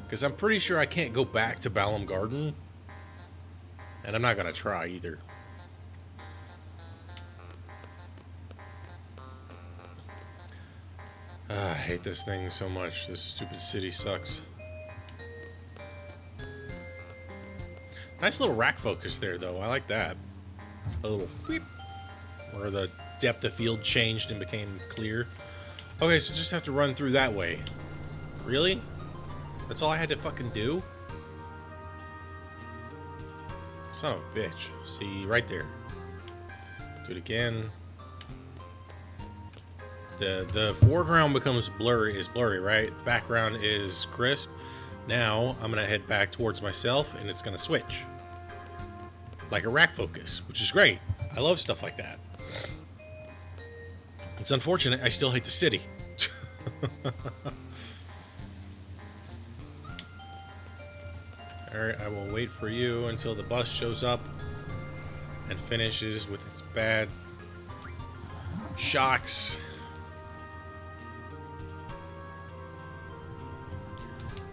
Because I'm pretty sure I can't go back to Balam Garden. And I'm not going to try either. I hate this thing so much. This stupid city sucks. Nice little rack focus there, though. I like that. A little beep. Where the depth of field changed and became clear. Okay, so just have to run through that way. Really? That's all I had to fucking do? Son of a bitch. See, right there. Do it again. The foreground becomes blurry, right? Background is crisp. Now I'm gonna head back towards myself, and it's gonna switch like a rack focus, which is great. I love stuff like that. It's unfortunate. I still hate the city. Alright, I will wait for you until the bus shows up and finishes with its bad shocks.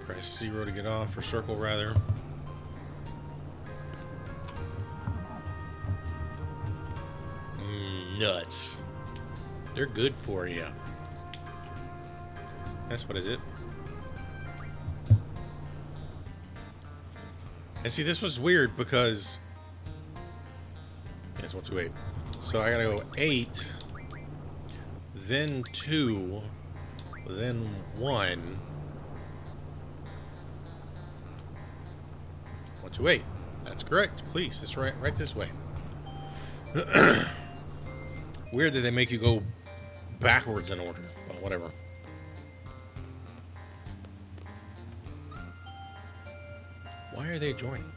Press 0 to get off, or circle rather. Nuts. They're good for you. That's what is it. And see, this was weird because it's 1, 2, 8. So I gotta go 8, then 2, then 1. 1, 2, 8. That's correct. Please, this right this way. Weird that they make you go backwards in order, but whatever. Why are they joining?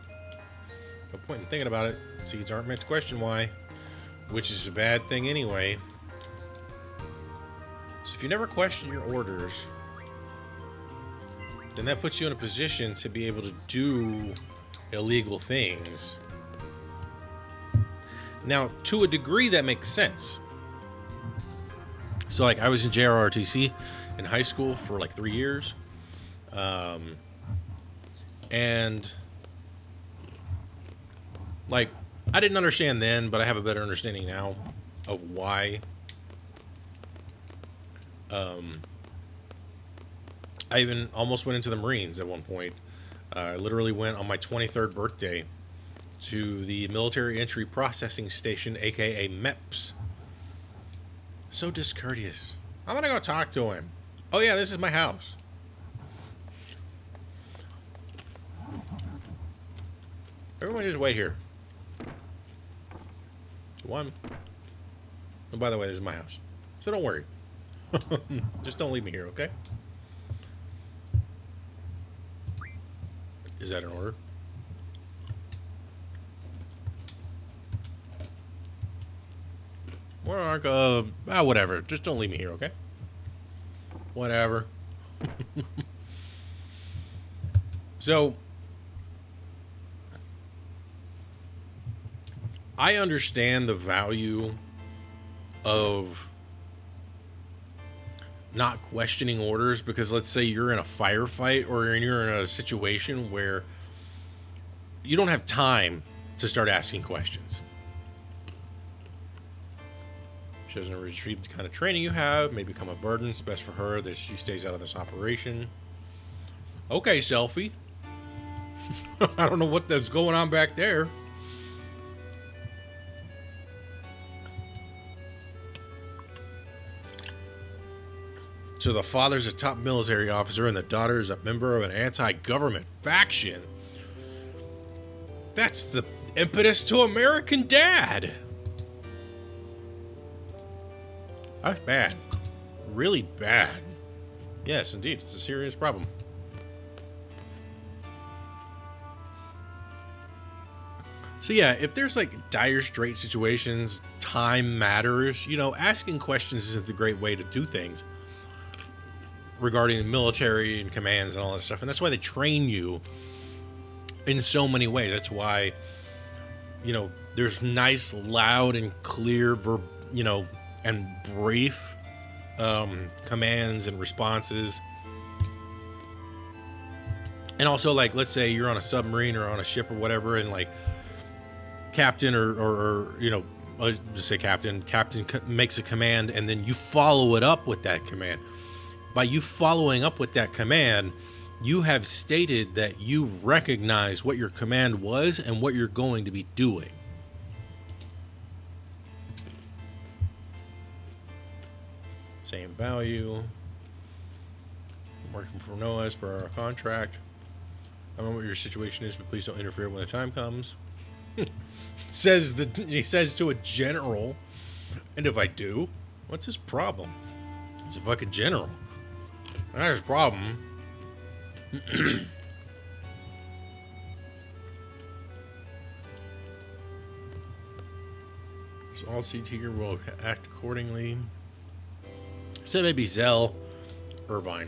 No point in thinking about it. Seeds aren't meant to question why, which is a bad thing anyway. So if you never question your orders, then that puts you in a position to be able to do illegal things. Now, to a degree, that makes sense. So, like, I was in JROTC in high school for like 3 years. And, like, I didn't understand then, but I have a better understanding now of why. I even almost went into the Marines at one point. I literally went on my 23rd birthday to the Military Entry Processing Station, aka MEPS. So discourteous. I'm gonna go talk to him. Oh yeah, this is my house. Everyone just wait here. 1. And by the way, this is my house. So don't worry. Just don't leave me here, okay? Is that an order? Whatever. Just don't leave me here, okay? Whatever. So, I understand the value of not questioning orders, because let's say you're in a firefight or you're in a situation where you don't have time to start asking questions. She doesn't retrieve the kind of training you have, may become a burden. It's best for her that she stays out of this operation. Okay, selfie. I don't know what that's going on back there. So the father's a top military officer and the daughter is a member of an anti-government faction. That's the impetus to American Dad. That's bad. Really bad. Yes, indeed. It's a serious problem. So yeah, if there's like dire straight situations, time matters, you know, asking questions isn't the great way to do things regarding the military and commands and all that stuff. And that's why they train you in so many ways. That's why, you know, there's nice, loud, and clear, and brief commands and responses. And also, like, let's say you're on a submarine or on a ship or whatever, and like captain or you know, I'll just say captain makes a command, and then you follow it up with that command. By you following up with that command, you have stated that you recognize what your command was and what you're going to be doing. Same value. I'm working for NOAA as per our contract. I don't know what your situation is, but please don't interfere when the time comes. He says to a general. And if I do, what's his problem? It's a fucking general. That's a problem. So all seats here will act accordingly. So maybe Zell, Irvine.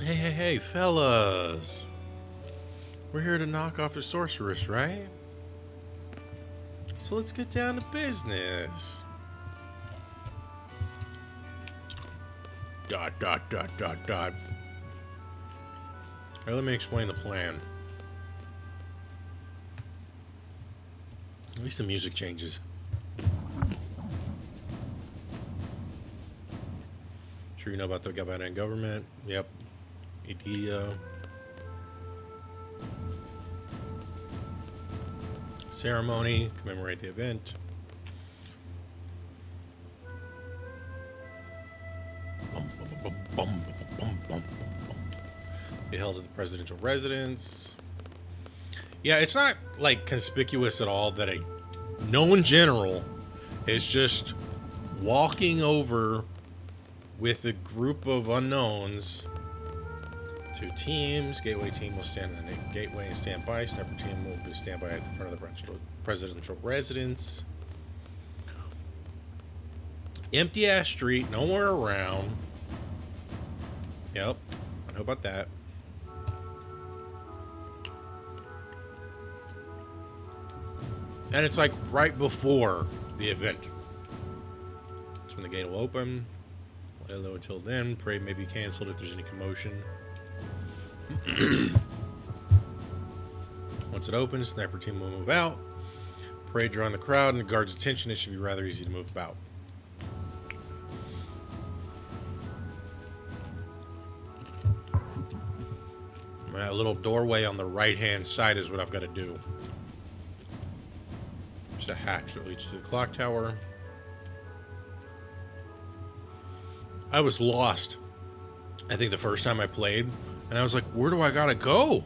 Hey, fellas. We're here to knock off the sorceress, right? So let's get down to business. ... Alright, let me explain the plan. At least the music changes. Sure you know about the Gabon government? Yep. Idea. Ceremony. Commemorate the event. Be held at the presidential residence. Yeah, it's not like conspicuous at all that a known general is just walking over with a group of unknowns. 2 teams. Gateway team will stand in the gateway and stand by. Sniper team will be stand by at the front of the presidential residence. Empty ass street, nowhere around. Yep, I know about that. And it's like right before the event. That's when the gate will open. Lay low until then. Parade may be canceled if there's any commotion. Once it opens, sniper team will move out. Parade drawing the crowd and the guard's attention. It should be rather easy to move about. That little doorway on the right-hand side is what I've got to do. There's a hatch that leads to the clock tower. I was lost, I think, the first time I played, and I was like, where do I gotta go?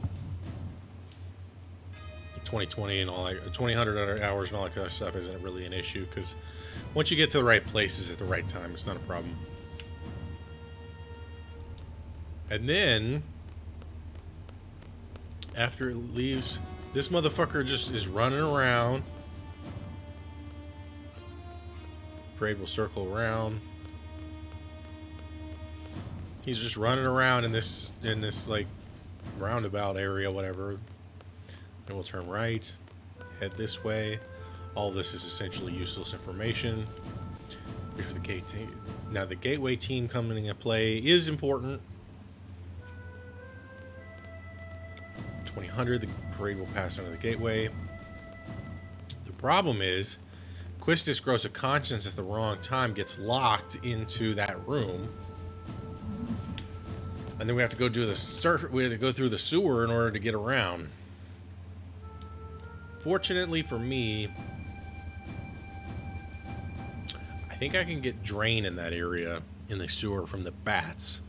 2020 and all that, 2000 hours and all that kind of stuff isn't really an issue, because once you get to the right places at the right time, it's not a problem. And then, after it leaves, this motherfucker just is running around. Parade will circle around. He's just running around in this like roundabout area, whatever. And we'll turn right, head this way. All this is essentially useless information. Wait for the gate team. Now the gateway team coming into play is important. 2000, the parade will pass under the gateway. The problem is, Quistis grows a conscience at the wrong time, gets locked into that room. And then we have to go do we have to go through the sewer in order to get around. Fortunately for me, I think I can get Drain in that area in the sewer from the bats.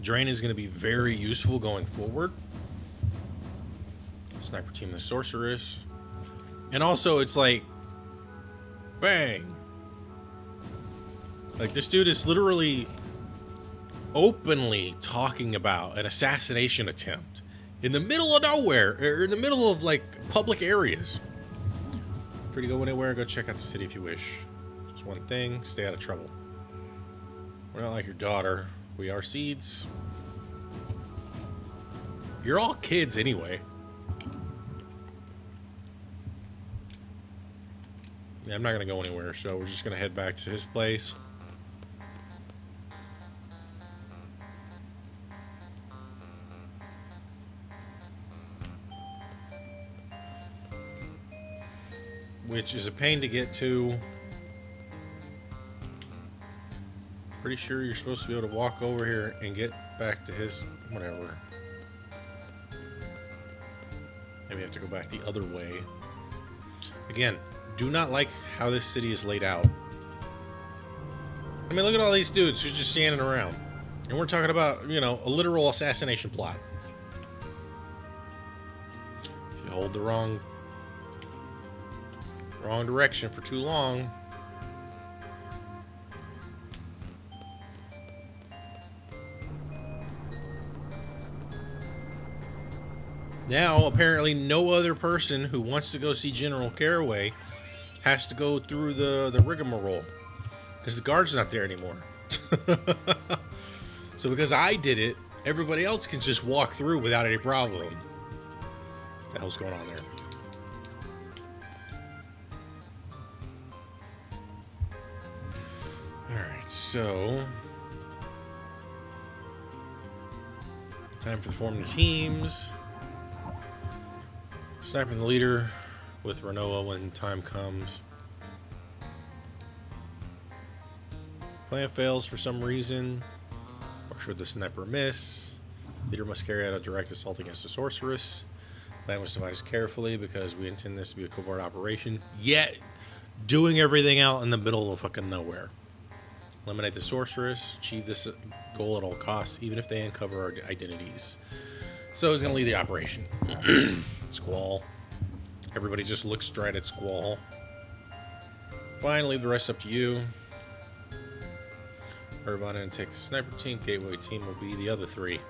Drain is going to be very useful going forward. Sniper team, the sorceress. And also it's like, bang. Like this dude is literally openly talking about an assassination attempt in the middle of nowhere, or in the middle of like public areas. Free to go anywhere, go check out the city if you wish. Just one thing, stay out of trouble. We're not like your daughter. We are seeds. You're all kids anyway. Yeah, I'm not gonna go anywhere, so we're just gonna head back to his place. Which is a pain to get to. Pretty sure you're supposed to be able to walk over here and get back to his whatever. Maybe I have to go back the other way. Again, do not like how this city is laid out. I mean, look at all these dudes who's just standing around. And we're talking about, you know, a literal assassination plot. If you hold the wrong Wrong direction for too long. Now, apparently, no other person who wants to go see General Caraway has to go through the rigmarole. Because the guard's not there anymore. So because I did it, everybody else can just walk through without any problem. What the hell's going on there? Alright, so... time for the forming teams. Sniping the leader with Renoa when time comes. Plan fails for some reason. Or should the sniper miss? Leader must carry out a direct assault against the sorceress. Plan was devised carefully because we intend this to be a covert operation. Yet, doing everything out in the middle of fucking nowhere. Eliminate the sorceress. Achieve this goal at all costs, even if they uncover our identities. So he's going to lead the operation. Squall. Everybody just looks straight at Squall. Fine, leave the rest up to you. Everybody and take the sniper team. Gateway team will be the other three.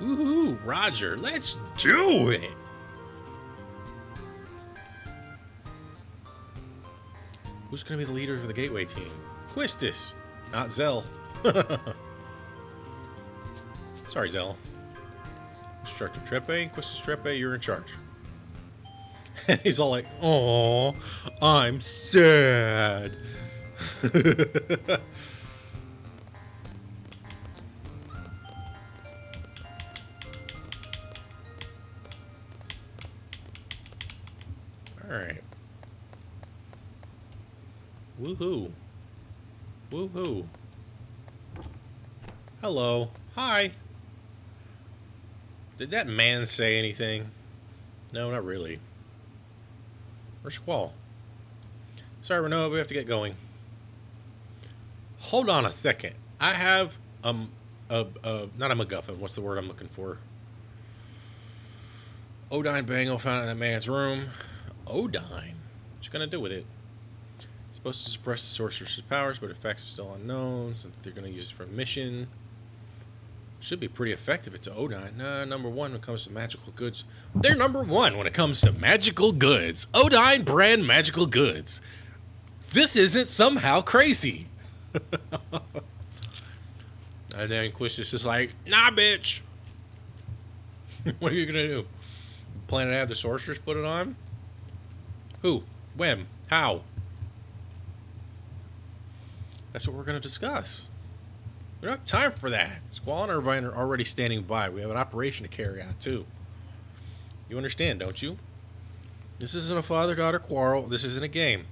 Woohoo! Roger, let's do it! Who's going to be the leader for the Gateway team? Quistis, not Zell. Sorry, Zell. Instructor Trepe, Quistis Trepe, you're in charge. He's all like, "Oh, I'm sad." All right. Woohoo! Woohoo! Hello. Hi. Did that man say anything? No, not really. Where's Squall? Sorry, Renault, we have to get going. Hold on a second. I have not a MacGuffin. What's the word I'm looking for? Odine Bango found in that man's room. Odine? What you gonna do with it? It's supposed to suppress the sorceress's powers, but effects are still unknown, since they're gonna use it for a mission. Should be pretty effective. It's Odine. Number one when it comes to magical goods. They're number one when it comes to magical goods. Odine brand magical goods. This isn't somehow crazy. And then Quistis is like, nah, bitch. What are you gonna do? Plan to have the sorceress put it on? Who? When? How? That's what we're gonna discuss. We don't have time for that. Squall and Irvine are already standing by. We have an operation to carry out, too. You understand, don't you? This isn't a father-daughter quarrel. This isn't a game.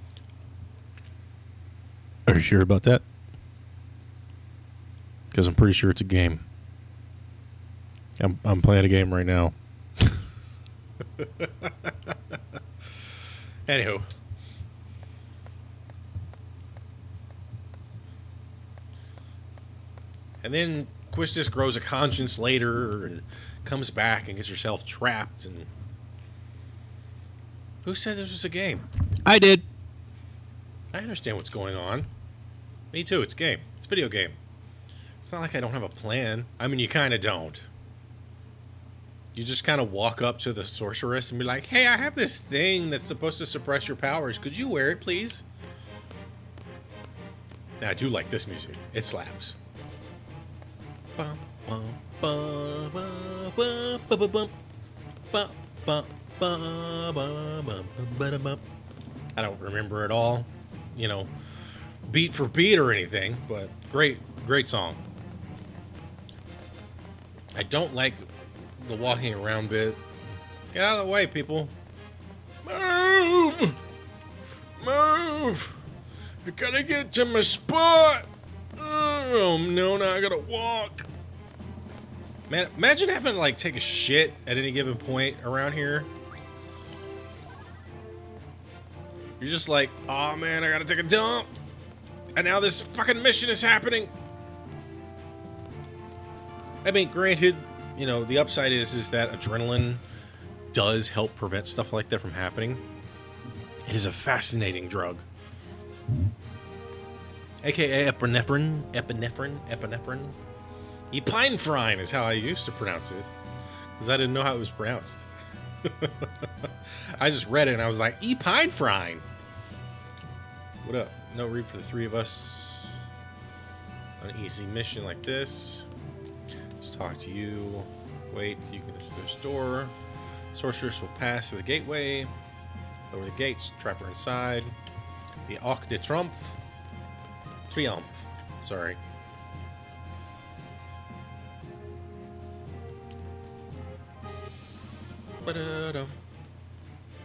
Are you sure about that? Because I'm pretty sure it's a game. I'm playing a game right now. Anywho. And then Quistis grows a conscience later and comes back and gets herself trapped. And who said this was a game? I did. I understand what's going on. Me too. It's a game. It's a video game. It's not like I don't have a plan. I mean, you kind of don't. You just kind of walk up to the sorceress and be like, "Hey, I have this thing that's supposed to suppress your powers. Could you wear it, please?" Now, I do like this music. It slaps. I don't remember it all, you know, beat for beat or anything, but great song. I don't like the walking around bit. Get out of the way, people. Move! Move! I gotta get to my spot! Oh, no, now I gotta walk. Man, imagine having to, like, take a shit at any given point around here. You're just like, oh, man, I gotta take a dump. And now this fucking mission is happening. I mean, granted, you know, the upside is that adrenaline does help prevent stuff like that from happening. It is a fascinating drug. AKA epinephrine. Epinephrine is how I used to pronounce it. Because I didn't know how it was pronounced. I just read it and I was like, epinephrine. What up? No read for the three of us. An easy mission like this. Just talk to you. Wait, you can enter this door. Sorceress will pass through the gateway. Over the gates, trap her inside. The Arc de Triomphe. Sorry. Ba-da-da.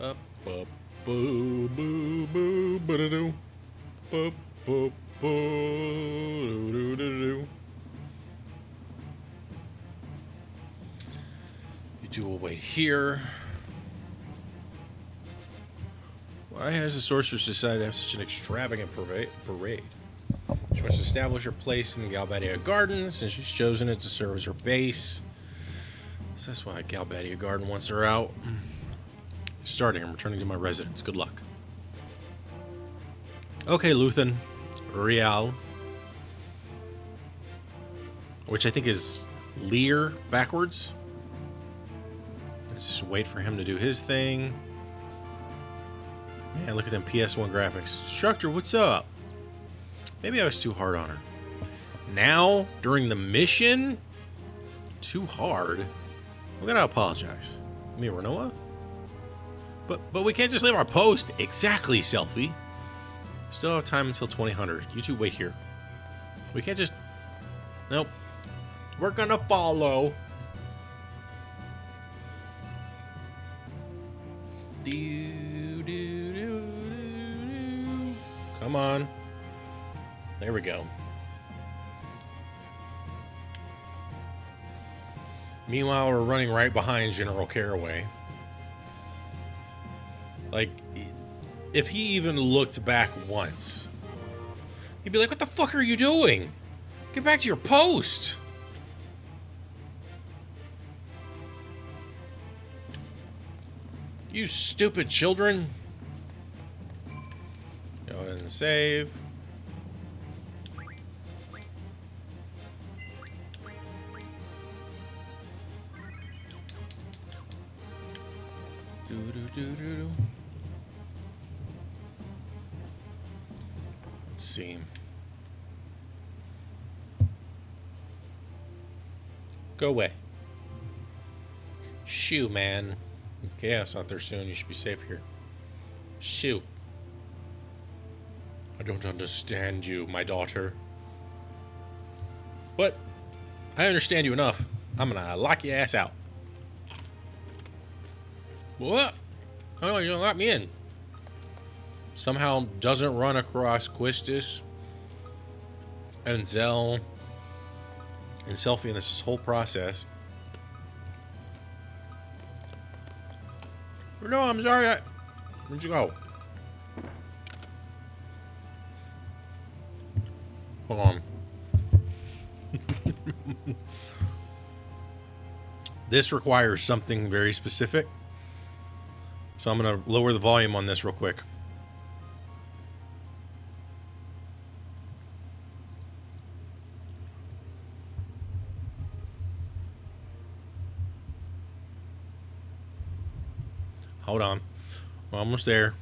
Up, up, boo, boo, boo, ba-da-doo. Boop, boop, boo, doo-doo-doo-doo. You two will wait here. Why has the sorceress decided to have such an extravagant parade? She must establish her place in the Galbadia Garden since she's chosen it to serve as her base. So that's why Galbadia Garden wants her out. Starting, I'm returning to my residence. Good luck. Okay, Luthen. Real. Which I think is Lear backwards. Let's just wait for him to do his thing. Man, look at them PS1 graphics. Instructor, what's up? Maybe I was too hard on her. Now, during the mission? Too hard? We gotta apologize. Me, Renoa? But we can't just leave our post. Exactly, Selfie. Still have time until 2000. You two wait here. We can't just... Nope. We're gonna follow. Come on. There we go. Meanwhile, we're running right behind General Caraway. Like, if he even looked back once, he'd be like, what the fuck are you doing? Get back to your post. You stupid children. Go ahead and save. Do-do-do-do-do. Let's see. Go away. Shoo, man. Chaos out there soon. You should be safe here. Shoo. I don't understand you, my daughter. But I understand you enough. I'm gonna lock your ass out. What? Oh, you're gonna lock me in. Somehow doesn't run across Quistis and Zell and Selfie in this whole process. No, I'm sorry. Where'd you go? Hold on. This requires something very specific. So I'm going to lower the volume on this real quick. Hold on. We're almost there.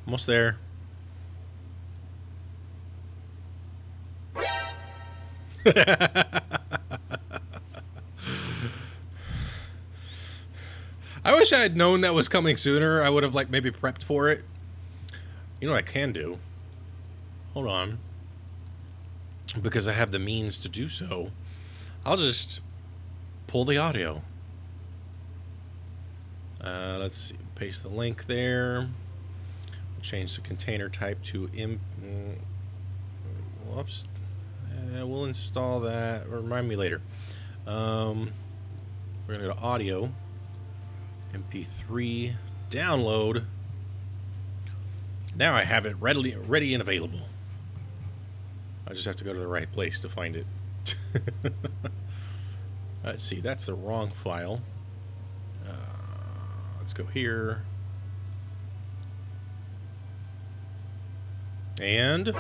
Almost there. I wish I had known that was coming sooner. I would have like maybe prepped for it. You know what I can do? Hold on. Because I have the means to do so. I'll just pull the audio. Let's see. Paste the link there. We'll change the container type to whoops. We'll install that. Or remind me later. We're gonna go to audio, MP3, download. Now I have it ready and available. I just have to go to the right place to find it. Let's see. That's the wrong file. Let's go here. And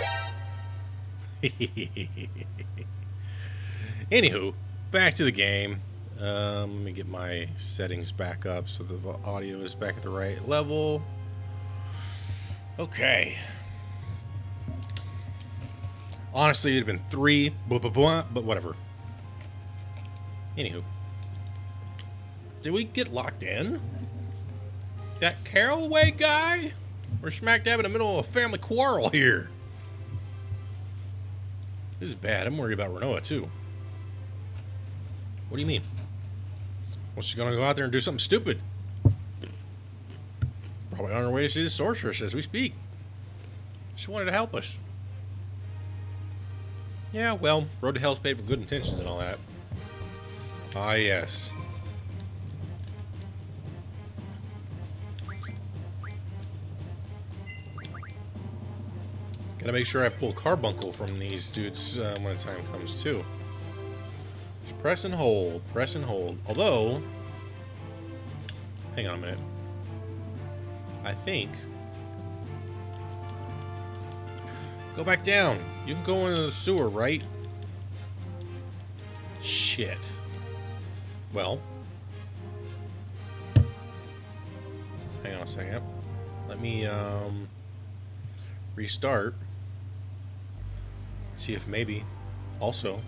anywho, back to the game. Let me get my settings back up so the audio is back at the right level. Okay. Honestly, it'd have been 3, blah, blah, blah, but whatever. Anywho. Did we get locked in? That Caraway guy? We're smack dab in the middle of a family quarrel here. This is bad. I'm worried about Renoa, too. What do you mean? Well, she's gonna go out there and do something stupid. Probably on her way to see the sorceress as we speak. She wanted to help us. Yeah, well, road to hell's paved with good intentions and all that. Ah, yes. Gotta make sure I pull carbuncle from these dudes when the time comes, too. Just press and hold, press and hold. Although, hang on a minute. I think... Go back down. You can go into the sewer, right? Shit. Well. Hang on a second. Let me, restart. See if maybe also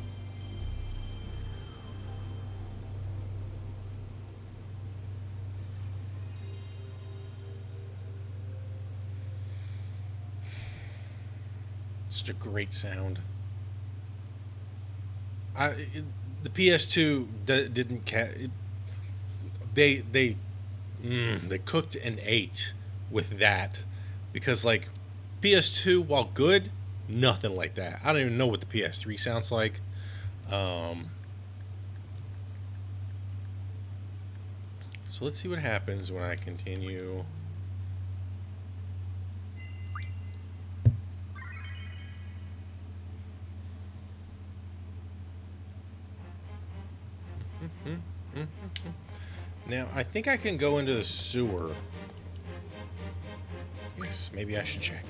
such a great sound. The PS2 didn't they cooked and ate with that, because like PS2, while good, nothing like that. I don't even know what the PS3 sounds like. So let's see what happens when I continue. Now, I think I can go into the sewer. Yes, maybe I should check.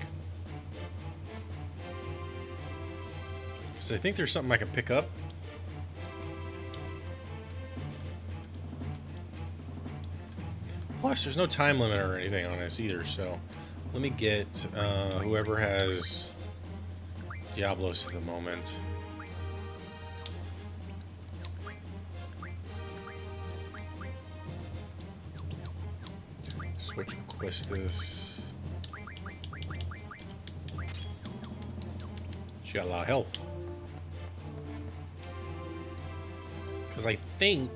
So I think there's something I can pick up. Plus, there's no time limit or anything on this either, so let me get whoever has Diablos at the moment. Switch Quistis. She got a lot of health. Because I think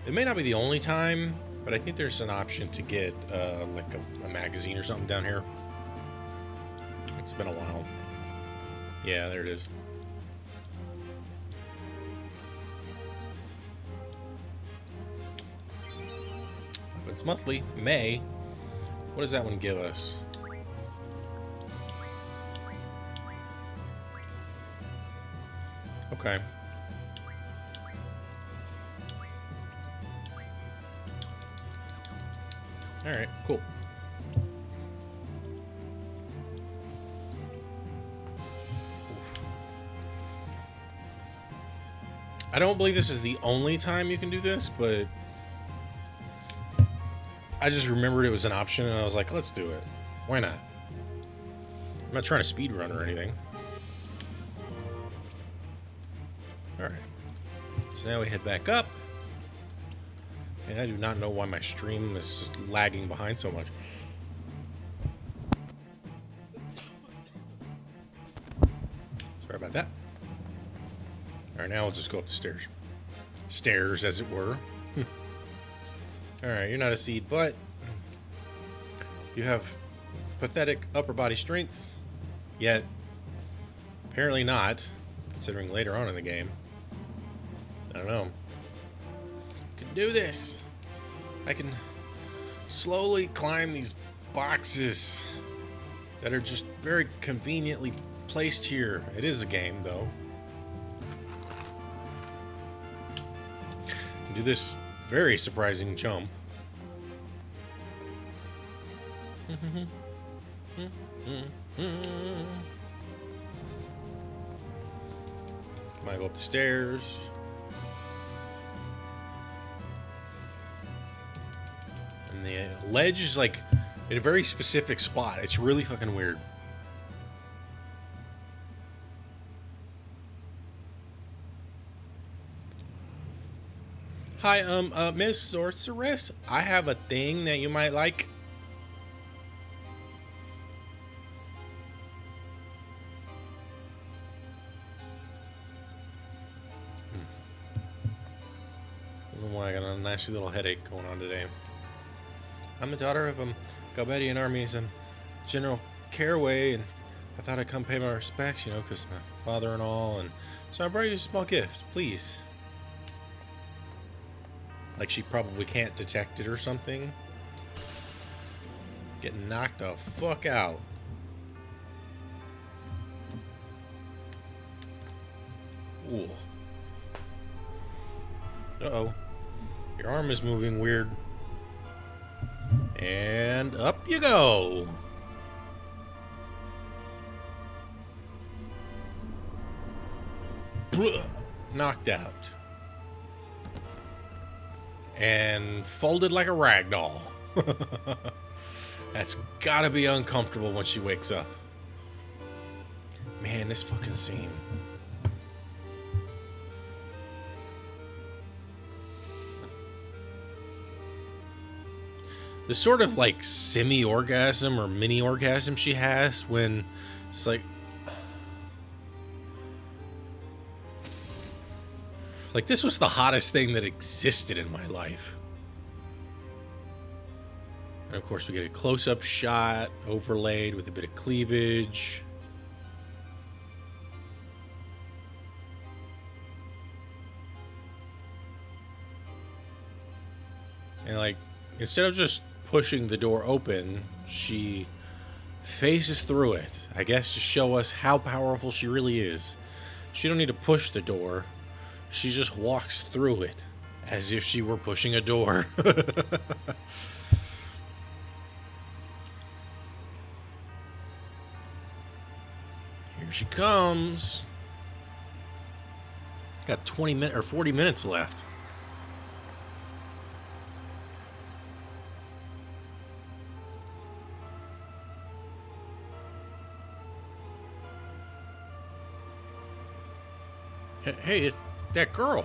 it may not be the only time, but I think there's an option to get like a magazine or something down here. It's been a while. Yeah, there it is. It's monthly. May. What does that one give us? Okay. Alright, cool. I don't believe this is the only time you can do this, but I just remembered it was an option, and I was like, let's do it. Why not? I'm not trying to speedrun or anything. Alright. So now we head back up. And I do not know why my stream is lagging behind so much. Sorry about that. Alright, now we'll just go up the stairs. Stairs, as it were. Alright, you're not a seed, but you have pathetic upper body strength. Yet, apparently not, considering later on in the game. I don't know. I can do this. I can slowly climb these boxes that are just very conveniently placed here. It is a game, though. Do this very surprising jump. Might go up the stairs. And the ledge is like in a very specific spot. It's really fucking weird. Hi, Miss Sorceress. I have a thing that you might like. I don't know why I got a nasty little headache going on today. I'm the daughter of Galbadian Army's General Caraway, and I thought I'd come pay my respects, you know, because my father and all, and so I brought you a small gift, please. Like she probably can't detect it or something. Getting knocked the fuck out. Ooh. Uh-oh. Your arm is moving weird. And up you go. Knocked out. And folded like a rag doll. That's gotta be uncomfortable when she wakes up. Man, this fucking scene. The sort of like semi-orgasm or mini-orgasm she has when it's like this was the hottest thing that existed in my life. And of course we get a close-up shot overlaid with a bit of cleavage. And like, instead of just pushing the door open, she phases through it, I guess to show us how powerful she really is. She don't need to push the door. She just walks through it as if she were pushing a door. Here she comes. Got 20 minutes or 40 minutes left. Hey, it's that girl.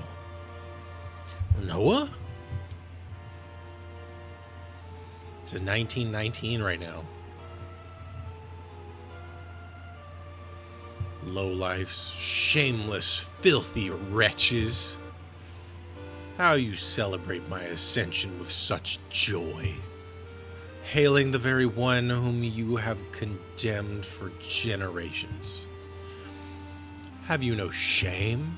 Noah? It's a 1919 right now. Lowlifes, shameless, filthy wretches. How you celebrate my ascension with such joy, hailing the very one whom you have condemned for generations. Have you no shame?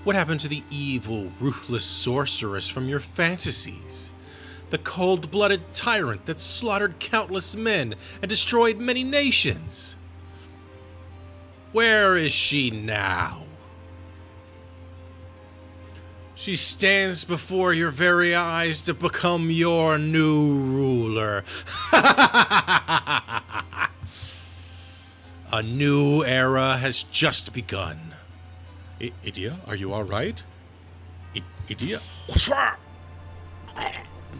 What happened to the evil, ruthless sorceress from your fantasies? The cold-blooded tyrant that slaughtered countless men and destroyed many nations? Where is she now? She stands before your very eyes to become your new ruler. A new era has just begun. Idia, are you all right? Idia?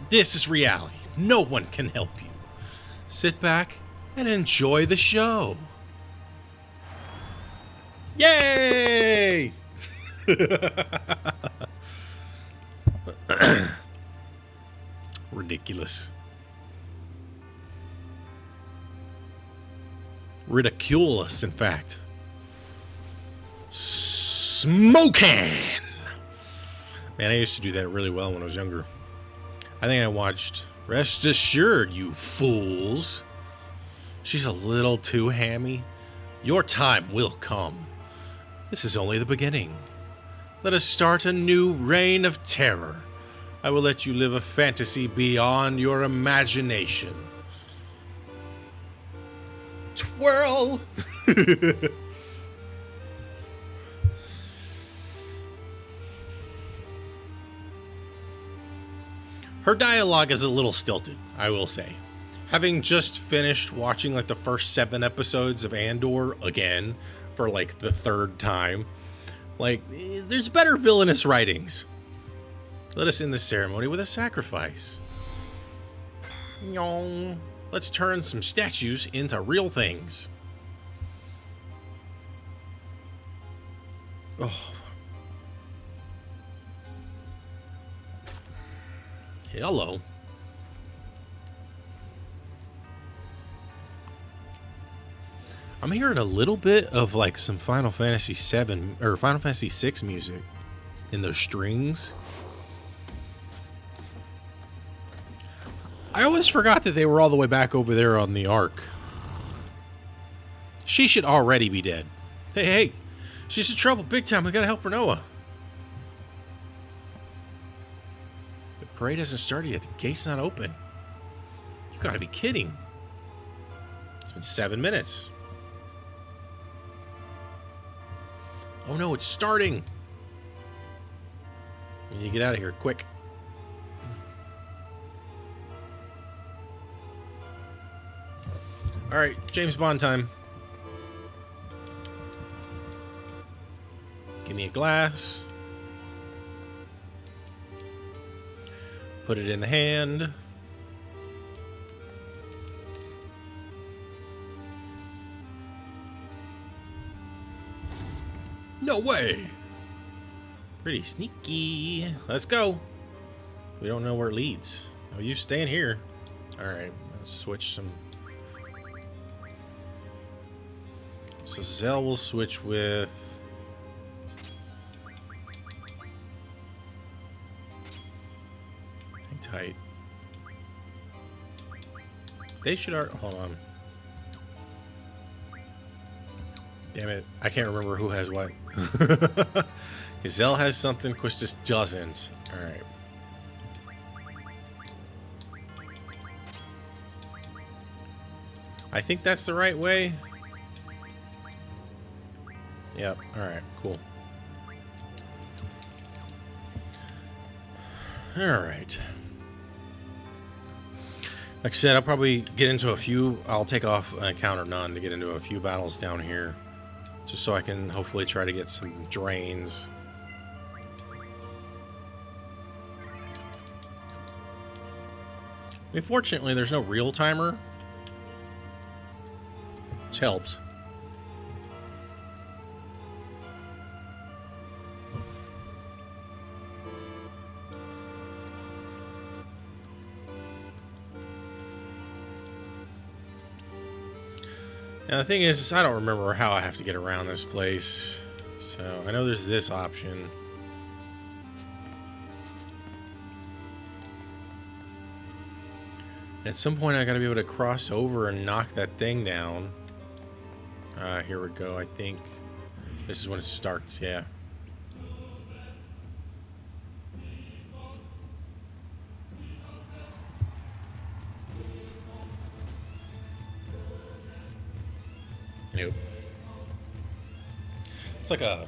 This is reality. No one can help you. Sit back and enjoy the show. Yay! Ridiculous. Ridiculous, in fact. Smoking! Man, I used to do that really well when I was younger. I think I watched Rest Assured, you fools. She's a little too hammy. Your time will come. This is only the beginning. Let us start a new reign of terror. I will let you live a fantasy beyond your imagination. Twirl! Her dialogue is a little stilted, I will say. Having just finished watching like the first 7 episodes of Andor again for like the 3rd time, like, there's better villainous writings. Let us end the ceremony with a sacrifice. Nyong. Let's turn some statues into real things. Oh. Hello. I'm hearing a little bit of like some Final Fantasy 7 or Final Fantasy 6 music in those strings. I always forgot that they were all the way back over there on the Ark. She should already be dead. Hey, she's in trouble big time. We gotta help her, Noah. The parade hasn't started yet. The gate's not open. You gotta be kidding. It's been 7 minutes. Oh no, it's starting. We need to get out of here quick. All right, James Bond time. Give me a glass. Put it in the hand. No way. Pretty sneaky. Let's go. We don't know where it leads. Oh, you staying here. All right, let's switch some. So Zell will switch with hang tight. They should hold on. Damn it, I can't remember who has what. Zell has something, Quistis doesn't. Alright. I think that's the right way. Yep, alright, cool. Alright. Like I said, I'll probably get into a few. I'll take off encounter none to get into a few battles down here. Just so I can hopefully try to get some drains. I mean, fortunately, there's no real timer, which helps. Now the thing is, I don't remember how I have to get around this place. So I know there's this option. At some point I gotta be able to cross over and knock that thing down. Here we go. I think this is when it starts, yeah. Nope. It's like a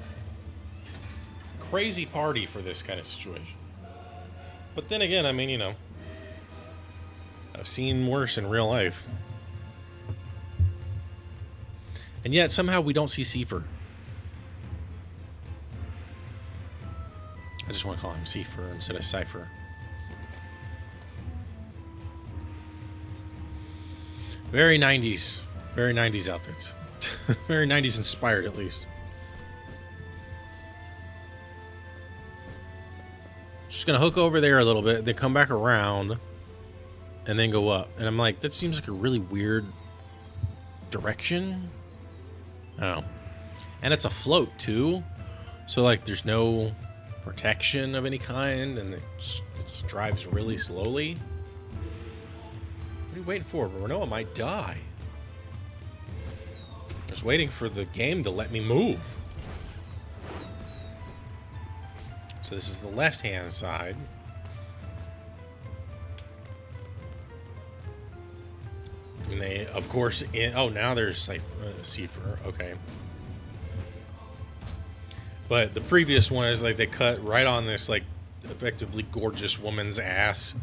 crazy party for this kind of situation. But then again, I mean, you know, I've seen worse in real life. And yet, somehow we don't see Seifer. I just want to call him Seifer instead of Cypher. Very 90s. Very 90s outfits. Very 90s inspired, at least. Just gonna hook over there a little bit, then come back around, and then go up. And I'm like, that seems like a really weird direction. I don't know. And it's a float, too. So, like, there's no protection of any kind, and it drives really slowly. What are you waiting for? Renoa might die. Just waiting for the game to let me move. So this is the left-hand side. And they, of course, oh, now there's like Seifer. Okay. But the previous one is like they cut right on this like effectively gorgeous woman's ass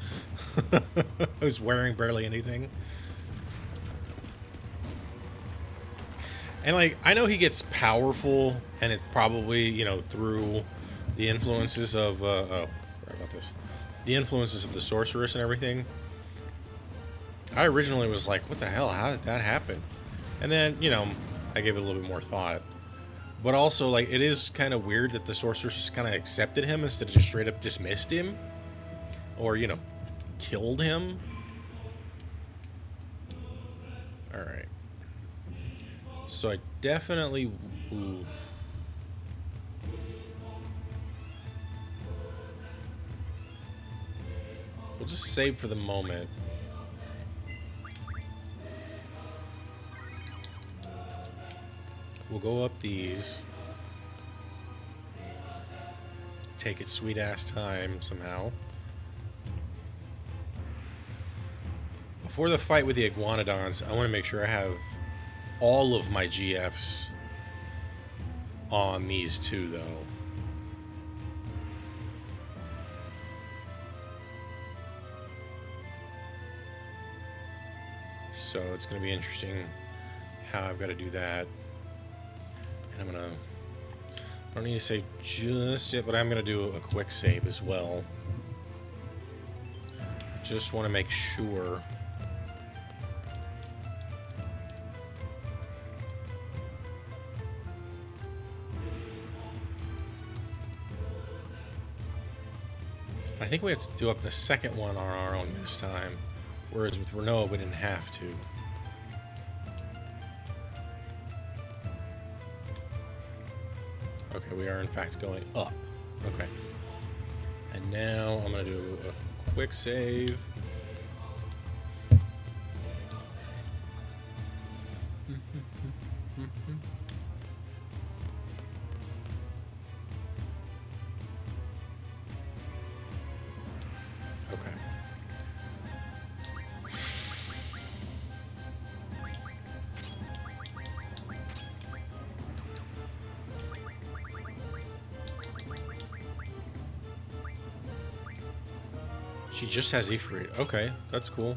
who's wearing barely anything. And like, I know he gets powerful, and it's probably, you know, through the influences of oh, sorry about this, the influences of the sorceress and everything. I originally was like, what the hell? How did that happen? And then, you know, I gave it a little bit more thought. But also, like, it is kind of weird that the sorceress just kind of accepted him instead of just straight up dismissed him, or, you know, killed him. All right. So I definitely... Ooh. We'll just save for the moment. We'll go up these. Take its sweet ass time somehow. Before the fight with the iguanodons, I want to make sure I have all of my GFs on these two, though. So it's going to be interesting how I've got to do that. And I'm going to... I don't need to save just yet, but I'm going to do a quick save as well. Just want to make sure. I think we have to do up the second one on our own this time. Whereas with Renault, we didn't have to. Okay, we are in fact going up. Okay. And now I'm going to do a quick save. Okay. She just has Ifrit. Okay, that's cool.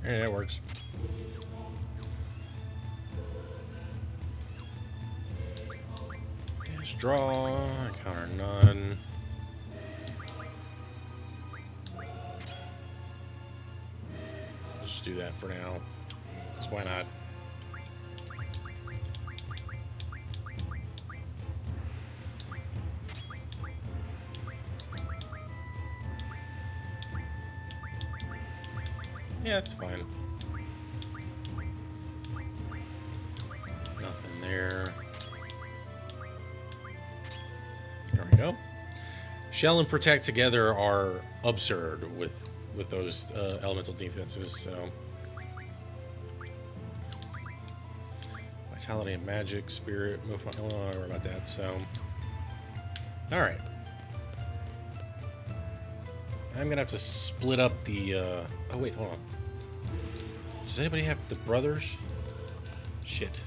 Yeah, that works. Let's draw. Encounter none. Let's just do that for now. Because why not? Yeah, it's fine. Nothing there. There we go. Shell and Protect together are absurd with those elemental defenses, so... Vitality and Magic, Spirit, move on. I don't worry about that, so... Alright. I'm gonna have to split up the, oh wait, hold on. Does anybody have the brothers? Shit.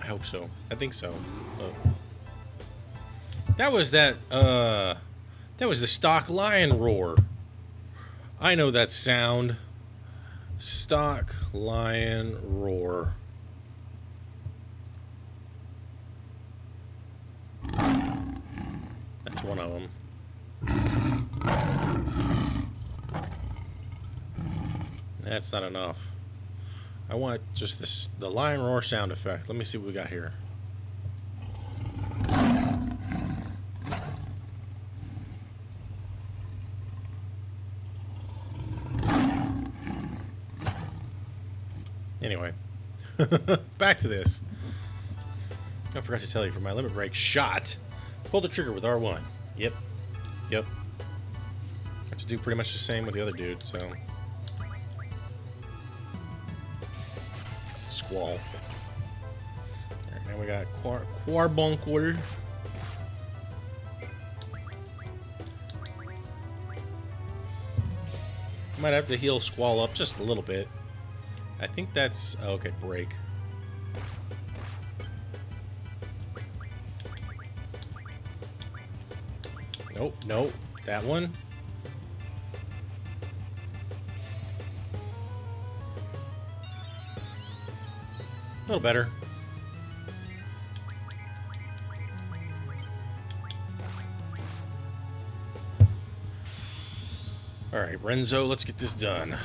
I hope so. I think so. That was that was the stock lion roar. I know that sound. Stock lion roar. That's one of them. That's not enough. I want just this, the lion roar sound effect. Let me see what we got here. Anyway, back to this. I forgot to tell you, for my limit break shot, pull the trigger with R1. Yep. Have to do pretty much the same with the other dude, so. Squall. Alright, now we got Quarbuncle. Might have to heal Squall up just a little bit. I think that's... Oh, okay, break. Nope, nope. That one. A little better. Alright, Renzo, let's get this done.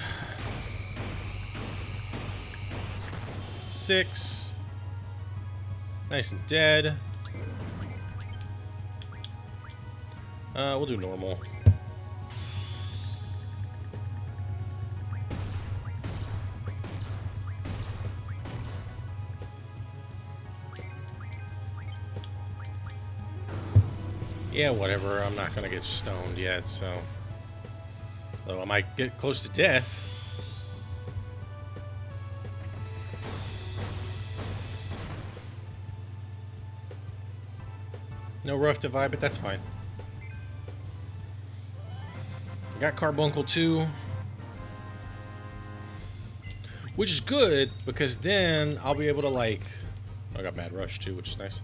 6. Nice and dead. We'll do normal. Yeah, whatever. I'm not gonna get stoned yet, so... Though I might get close to death. No rough divide, but that's fine. Got Carbuncle too. Which is good, because then I'll be able to, like... I got Mad Rush too, which is nice.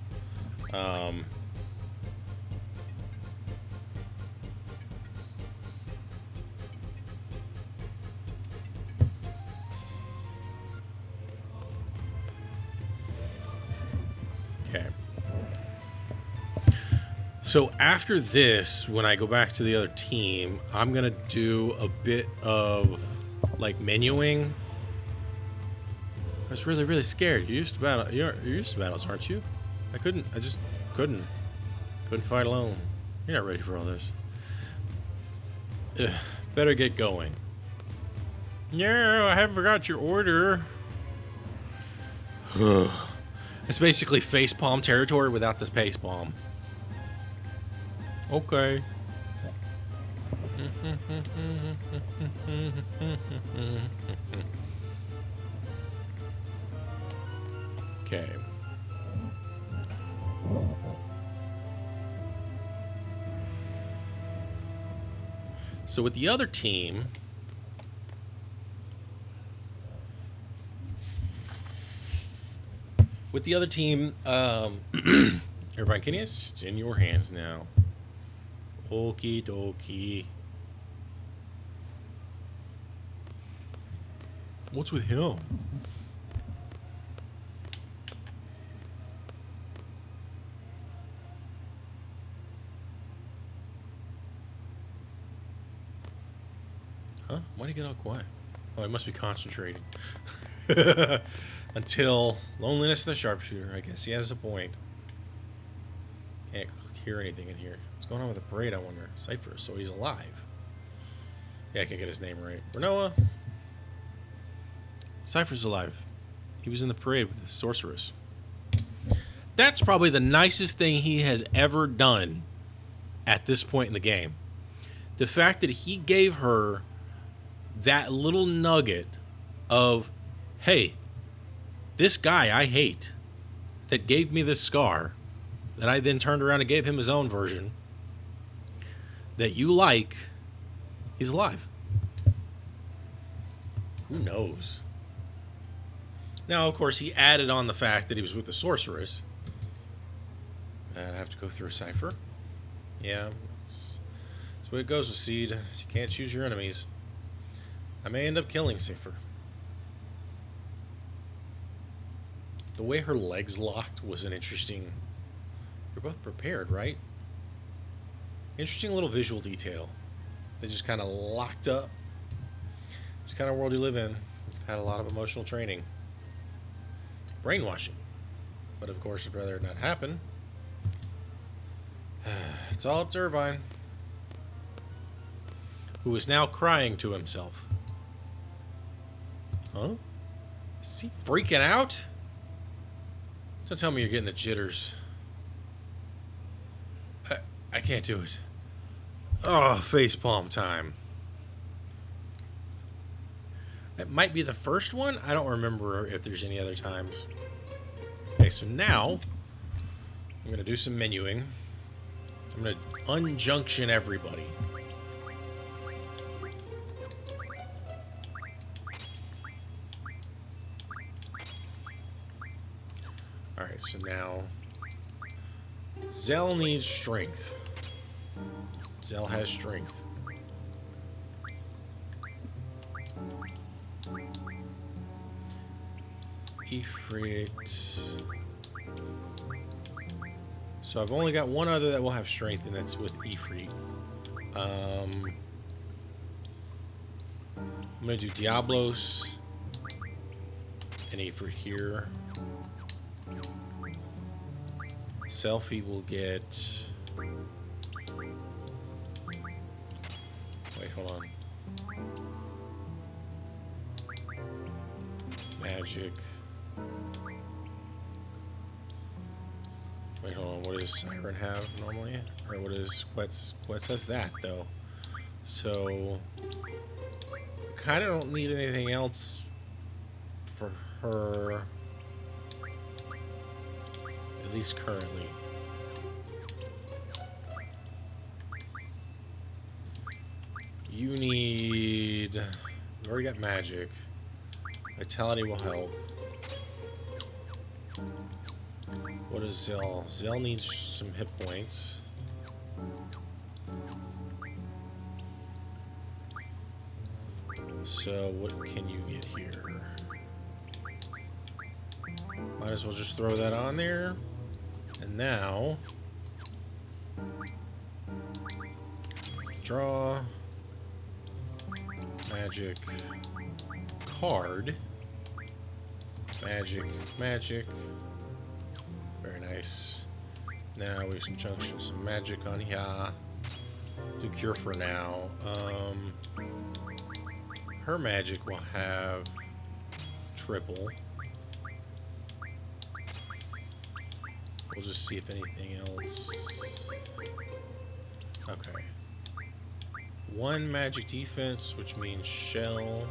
Okay. So after this, when I go back to the other team, I'm gonna do a bit of like menuing. I was really scared. You're used to battle. You're used to battles, aren't you? I just couldn't fight alone. You're not ready for all this. Ugh, better get going. Yeah, I haven't forgot your order. It's basically facepalm territory without this facepalm. Okay. Okay. So with the other team, everybody, can you? It's in your hands now. Okie dokie. What's with him? Huh? Why'd he get all quiet? Oh, he must be concentrating. Until loneliness of the sharpshooter. I guess he has a point. Can't hear anything in here. What's going on with the parade, I wonder? Cypher, so he's alive. Yeah, I can't get his name right. Renoa. Cypher's alive. He was in the parade with the sorceress. That's probably the nicest thing he has ever done at this point in the game. The fact that he gave her that little nugget of, hey, this guy I hate that gave me this scar, that I then turned around and gave him his own version, that you like, he's alive. Who knows? Now, of course, he added on the fact that he was with the sorceress. I have to go through a cipher. Yeah, that's the way it goes with Seed. You can't choose your enemies. I may end up killing Cipher. The way her legs locked was an interesting... They're both prepared, right? Interesting little visual detail. They just kind of locked up. It's the kind of world you live in. You've had a lot of emotional training. Brainwashing. But of course, I'd rather it not happen. It's all up to Irvine, who is now crying to himself. Huh? Is he freaking out? Don't tell me you're getting the jitters. I can't do it. Oh, facepalm time. That might be the first one. I don't remember if there's any other times. Okay, so now I'm going to do some menuing. I'm going to unjunction everybody. Alright, so now Zell needs strength. Zell has strength. Ifrit. So I've only got one other that will have strength, and that's with Ifrit. I'm gonna do Diablos and Ifrit here. Selfie will get. Wait, hold on. Magic. Wait, hold on. What does Siren have normally? Or what is Quetz? Quetz has that though. So kind of don't need anything else for her, at least currently. You need. You already got magic. Vitality will help. What is Zell? Zell needs some hit points. So what can you get here? Might as well just throw that on there. And now draw magic card. Magic, magic. Very nice. Now we can junction some magic on here. Do cure for now. Her magic will have triple. We'll just see if anything else. Okay. One magic defense, which means shell.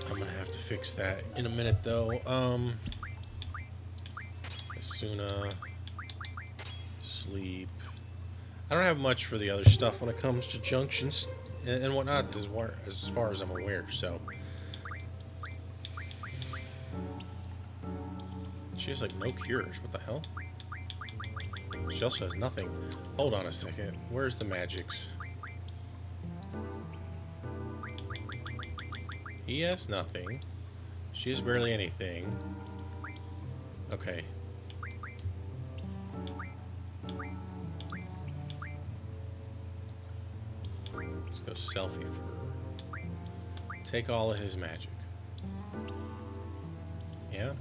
I'm gonna have to fix that in a minute though. Asuna, sleep. I don't have much for the other stuff when it comes to junctions and whatnot, as far as I'm aware. So she has like no cures. What the hell? She also has nothing. Hold on a second. Where's the magics? He has nothing. She has barely anything. Okay. Let's go selfie for her. Take all of his magic. Yeah.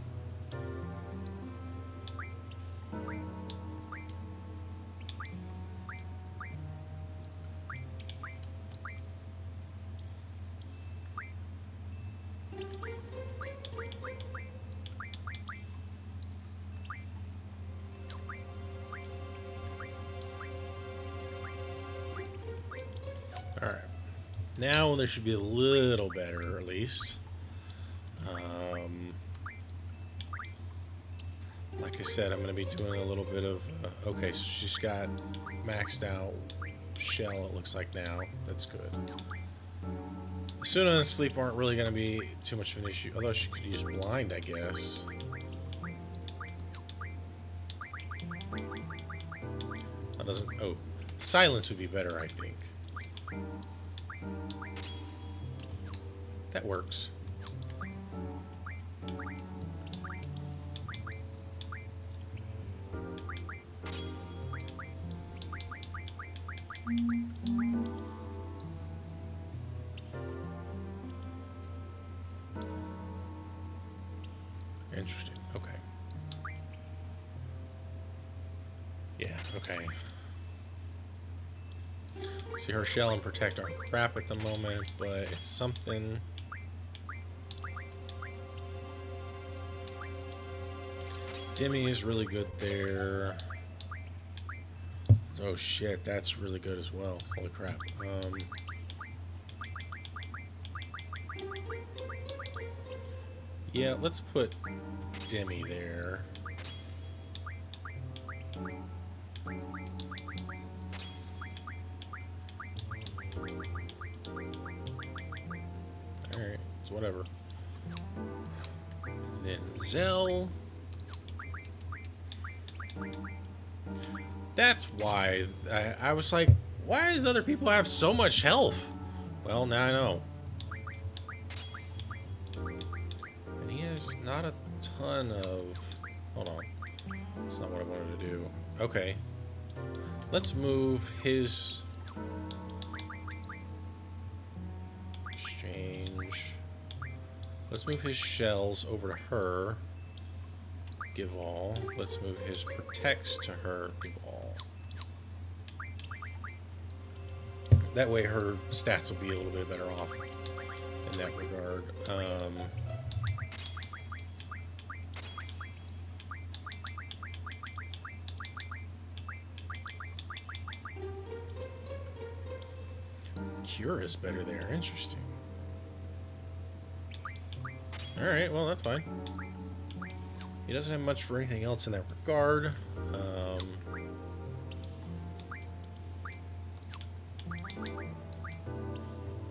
Alright. Now there should be a little better, at least. Like I said, I'm going to be doing a little bit of... okay, so she's got maxed out shell, it looks like now. That's good. Asuna and sleep aren't really going to be too much of an issue. Although she could use blind, I guess. That doesn't... oh. Silence would be better, I think. That works. Interesting. Okay. Yeah, okay. See, her shell and protect aren't crap at the moment, but it's something. Demi is really good there. Oh shit, that's really good as well. Holy crap. Yeah, let's put Demi there. Alright, it's whatever. And then Zell. That's why I was like, why does other people have so much health? Well, now I know. And he has not a ton of... Hold on. That's not what I wanted to do. Okay. Let's move his... Exchange. Let's move his shells over to her. Give all. Let's move his protects to her. Give all. That way her stats will be a little bit better off in that regard. Cure is better there. Interesting. Alright, well, that's fine. He doesn't have much for anything else in that regard.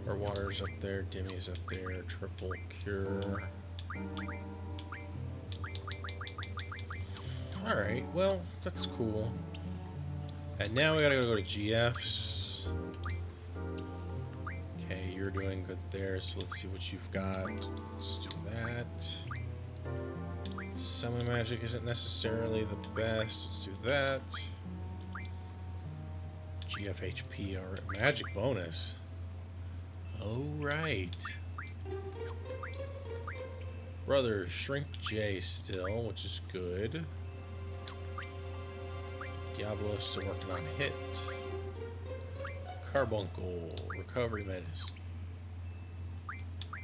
Our water's up there, Demi's up there, triple cure. Alright, well, that's cool. And now we gotta go to GFs. Okay, you're doing good there, so let's see what you've got. Let's do that. Summon magic isn't necessarily the best. Let's do that. GF HP, our magic bonus. Oh, right. Brother, Shrink J still, which is good. Diablo's still working on hit. Carbuncle, recovery medicine.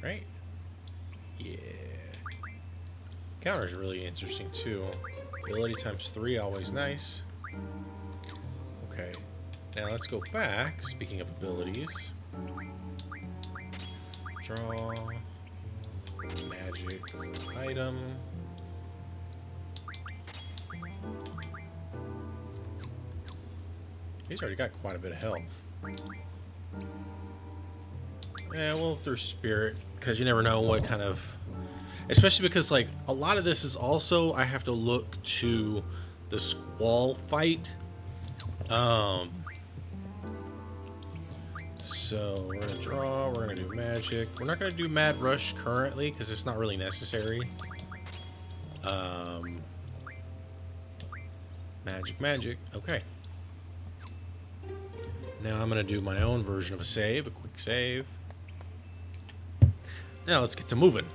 Right? Yeah. Counter's really interesting too. Ability times 3, always nice. Okay. Now let's go back, speaking of abilities. Draw. Magic item. He's already got quite a bit of health. Yeah, we'll through spirit, because you never know what kind of... Especially because, like, a lot of this is also, I have to look to the Squall fight. So, we're going to draw, we're going to do magic. We're not going to do Mad Rush currently, because it's not really necessary. Magic, okay. Now I'm going to do my own version of a save, a quick save. Now let's get to moving.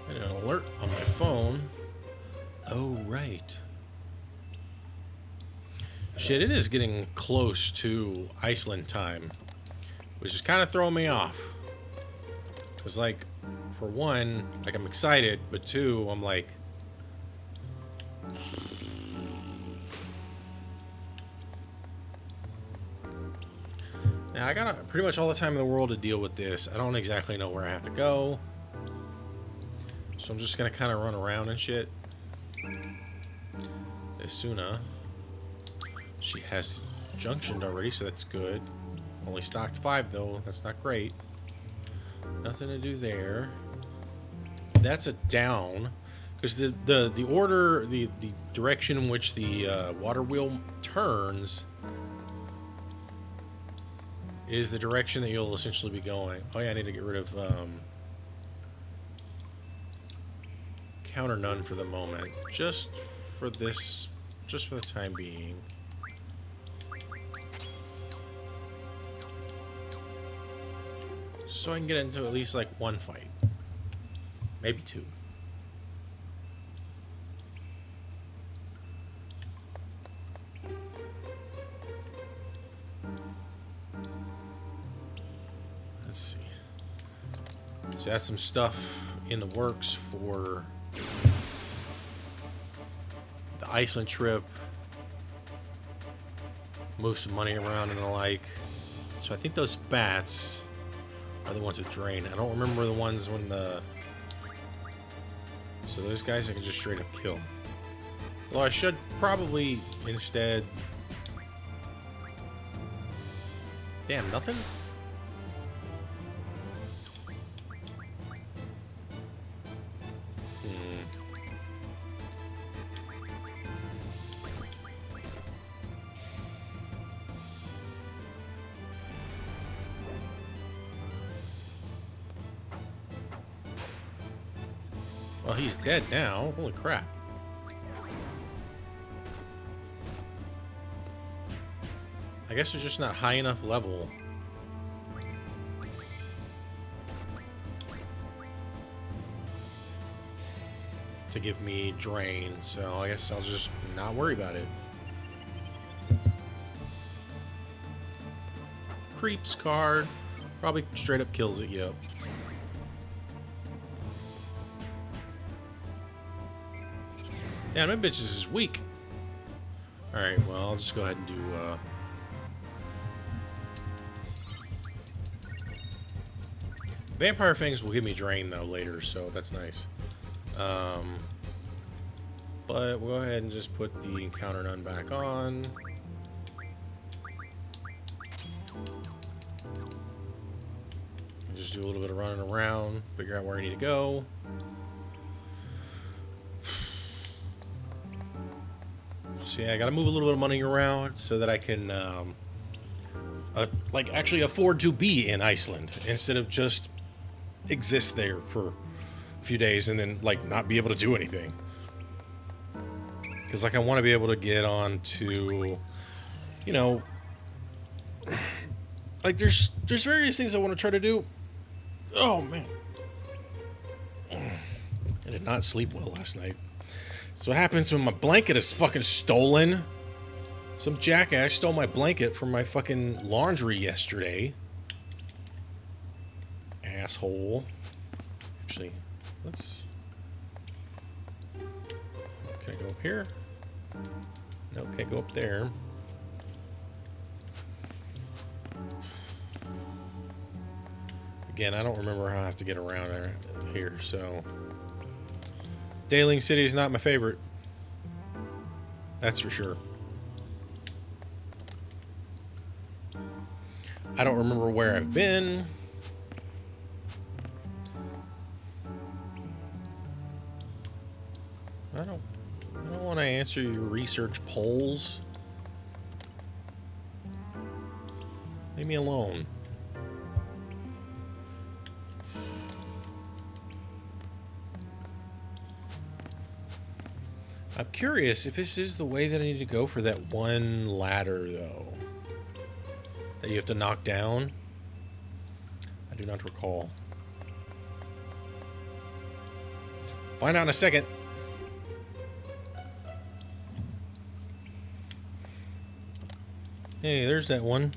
And an alert on my phone. Oh, right. Shit, it is getting close to Iceland time, which is kind of throwing me off. Because, like, for one, like, I'm excited, but two, I'm like... Now, I got pretty much all the time in the world to deal with this. I don't exactly know where I have to go. So I'm just going to kind of run around and shit. Isuna. She has junctioned already, so that's good. Only stocked 5, though. That's not great. Nothing to do there. That's a down. Because the order, the direction in which the water wheel turns... is the direction that you'll essentially be going. Oh yeah, I need to get rid of counter none for the moment. Just for this, just for the time being. So I can get into at least like one fight. Maybe 2. Let's see. So that's some stuff in the works for the Iceland trip. Move some money around and the like. So I think those bats are the ones that drain. I don't remember the ones when the... So those guys I can just straight up kill. Well, I should probably instead... Damn, nothing? Well, he's dead now. Holy crap. I guess it's just not high enough level. To give me drain, so I guess I'll just not worry about it. Creeps card. Probably straight up kills it, yep. Yeah, my bitches is weak. Alright, well, I'll just go ahead and do, Vampire Fangs will give me drain, though, later, so that's nice. But we'll go ahead and just put the encounter none back on. Just do a little bit of running around, figure out where I need to go. So yeah, I gotta move a little bit of money around so that I can, like, actually afford to be in Iceland instead of just exist there for a few days and then, like, not be able to do anything. Because, like, I want to be able to get on to, you know, like, there's various things I want to try to do. Oh, man. I did not sleep well last night. So what happens when my blanket is fucking stolen? Some jackass stole my blanket from my fucking laundry yesterday. Asshole. Actually, let's... Can I go up here? No, can't go up there. Again, I don't remember how I have to get around here, so... Daling City is not my favorite. That's for sure. I don't remember where I've been. I don't want to answer your research polls. Leave me alone. I'm curious if this is the way that I need to go for that one ladder, though. That you have to knock down. I do not recall. Find out in a second. Hey, there's that one.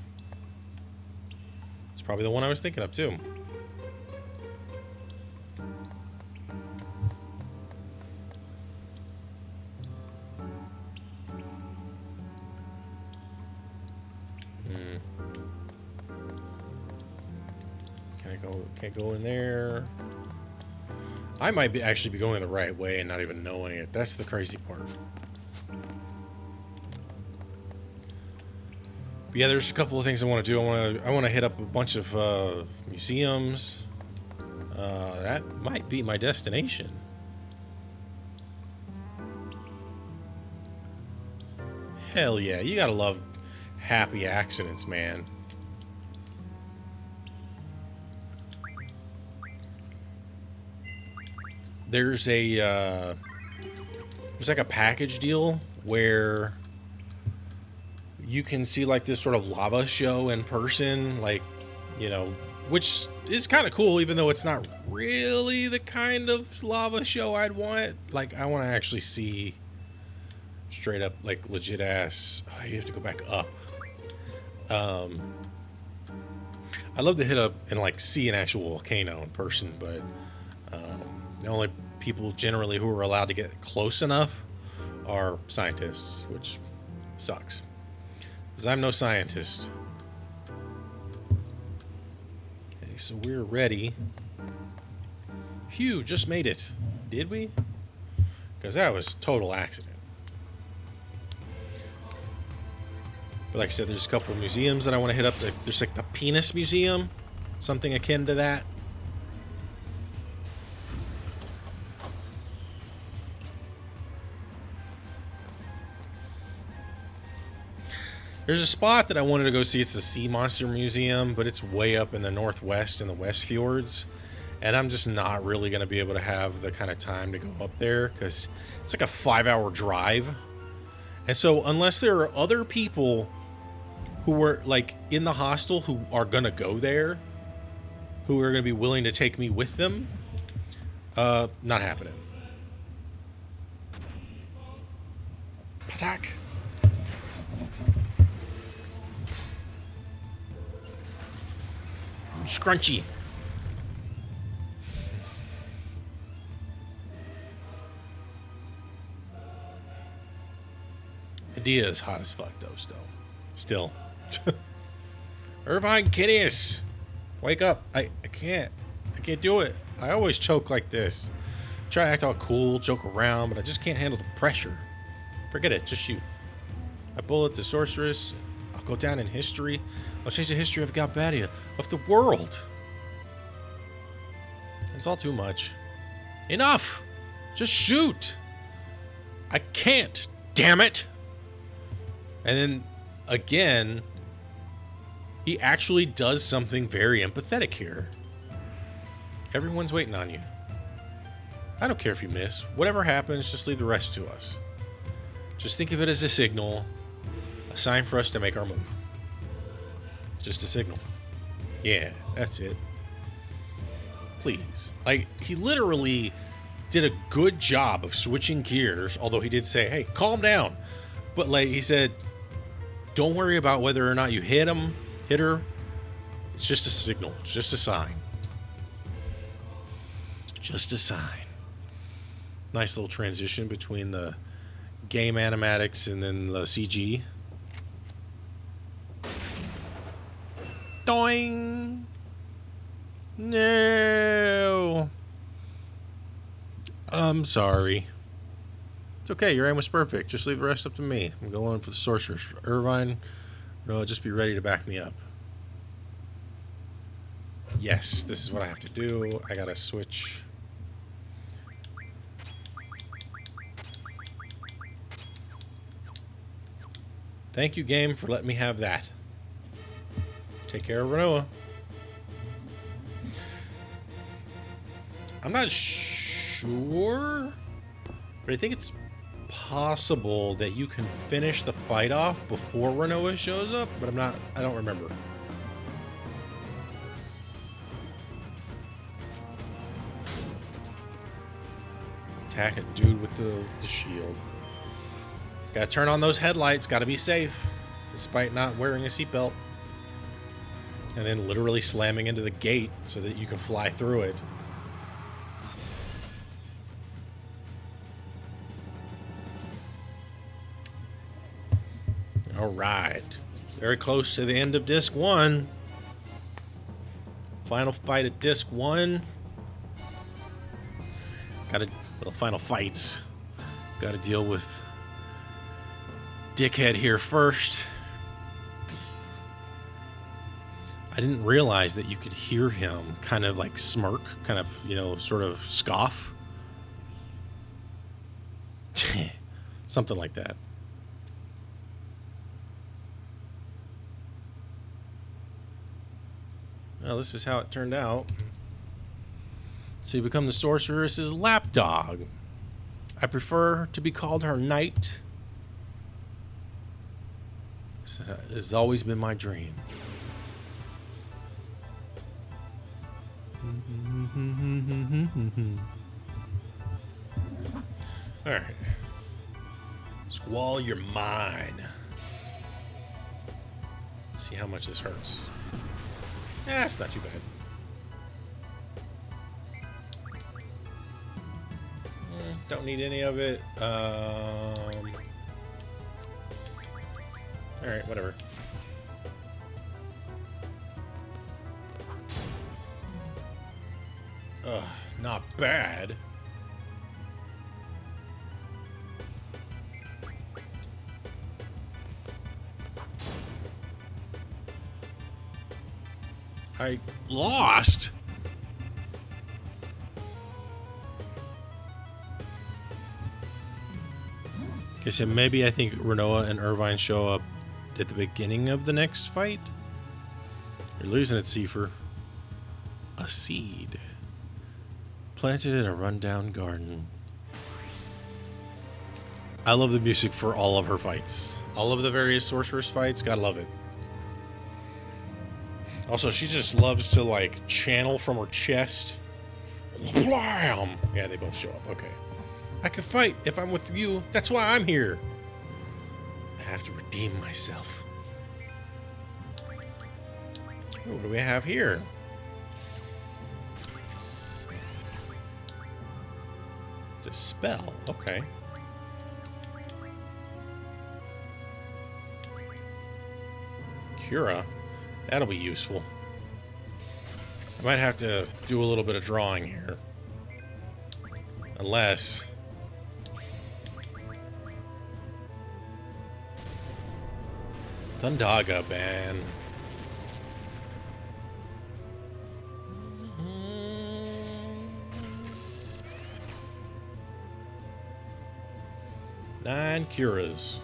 It's probably the one I was thinking of, too. Can't go in there. I might be actually be going the right way and not even knowing it. That's the crazy part. But yeah, there's a couple of things I want to do. I want to hit up a bunch of museums. That might be my destination. Hell yeah, you gotta love happy accidents, man. There's a there's like a package deal where you can see like this sort of lava show in person, like, you know, which is kind of cool, even though it's not really the kind of lava show I'd want. Like, I want to actually see straight up, like, legit ass. Oh, you have to go back up. I'd love to hit up and like see an actual volcano in person, but the only people generally who are allowed to get close enough are scientists, which sucks. Because I'm no scientist. Okay, so we're ready. Phew, just made it. Did we? Because that was a total accident. But like I said, there's a couple of museums that I want to hit up. There's like the Penis Museum, something akin to that. There's a spot that I wanted to go see. It's the Sea Monster Museum, but it's way up in the northwest in the West Fjords. And I'm just not really going to be able to have the kind of time to go up there because it's like a 5-hour drive. And so unless there are other people who were like in the hostel who are going to go there, who are going to be willing to take me with them, not happening. Attack. Scrunchy. Idea is hot as fuck though, still. Irvine Kittius, wake up. I can't do it. I always choke like this. Try to act all cool, joke around, but I just can't handle the pressure. Forget it, just shoot. I bullet the sorceress. I'll go down in history. I'll change the history of Galbadia, of the world. It's all too much. Enough! Just shoot! I can't, damn it! And then, again, he actually does something very empathetic here. Everyone's waiting on you. I don't care if you miss. Whatever happens, just leave the rest to us. Just think of it as a signal, a sign for us to make our move. Just a signal. Yeah, that's it. Please. Like, he literally did a good job of switching gears, although he did say, hey, calm down. But, like, he said, don't worry about whether or not you hit her. It's just a signal. It's just a sign. Just a sign. Nice little transition between the game animatics and then the CG. Doing. No. I'm sorry. It's okay. Your aim was perfect. Just leave the rest up to me. I'm going for the sorceress. Irvine, no, just be ready to back me up. Yes, this is what I have to do. I gotta switch. Thank you, game, for letting me have that. Take care of Renoa. I'm not sure, but I think it's possible that you can finish the fight off before Renoa shows up, but I don't remember. Attack a dude with the shield. Gotta turn on those headlights, gotta be safe, despite not wearing a seatbelt. And then literally slamming into the gate so that you can fly through it. Alright. Very close to the end of Disc 1. Final fight at Disc 1. Well, final fights. Gotta deal with Dickhead here first. I didn't realize that you could hear him kind of like smirk, kind of, you know, sort of scoff. Something like that. Well, this is how it turned out. So you become the sorceress's lapdog. I prefer to be called her knight. This has always been my dream. Alright. Squall, you're mine. Let's see how much this hurts. It's not too bad. Don't need any of it. Alright, whatever. Not bad. I lost. Okay, so maybe I think Renoa and Irvine show up at the beginning of the next fight. You're losing it, Seifer. A seed. Planted in a rundown garden. I love the music for all of her fights. All of the various sorceress fights, gotta love it. Also, she just loves to, like, channel from her chest. Blam! Yeah, they both show up. Okay. I can fight if I'm with you. That's why I'm here. I have to redeem myself. Ooh, what do we have here? Dispel. Okay. Cura. That'll be useful. I might have to do a little bit of drawing here. Unless... Thundaga, man. Nine Curas.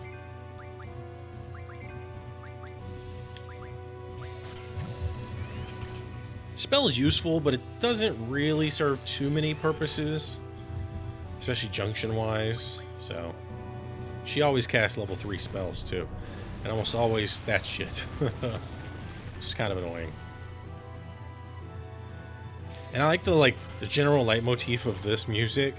Spell is useful, but it doesn't really serve too many purposes, especially junction-wise. So, she always casts level 3 spells too, and almost always that shit. Just kind of annoying. And I like the general leitmotif of this music.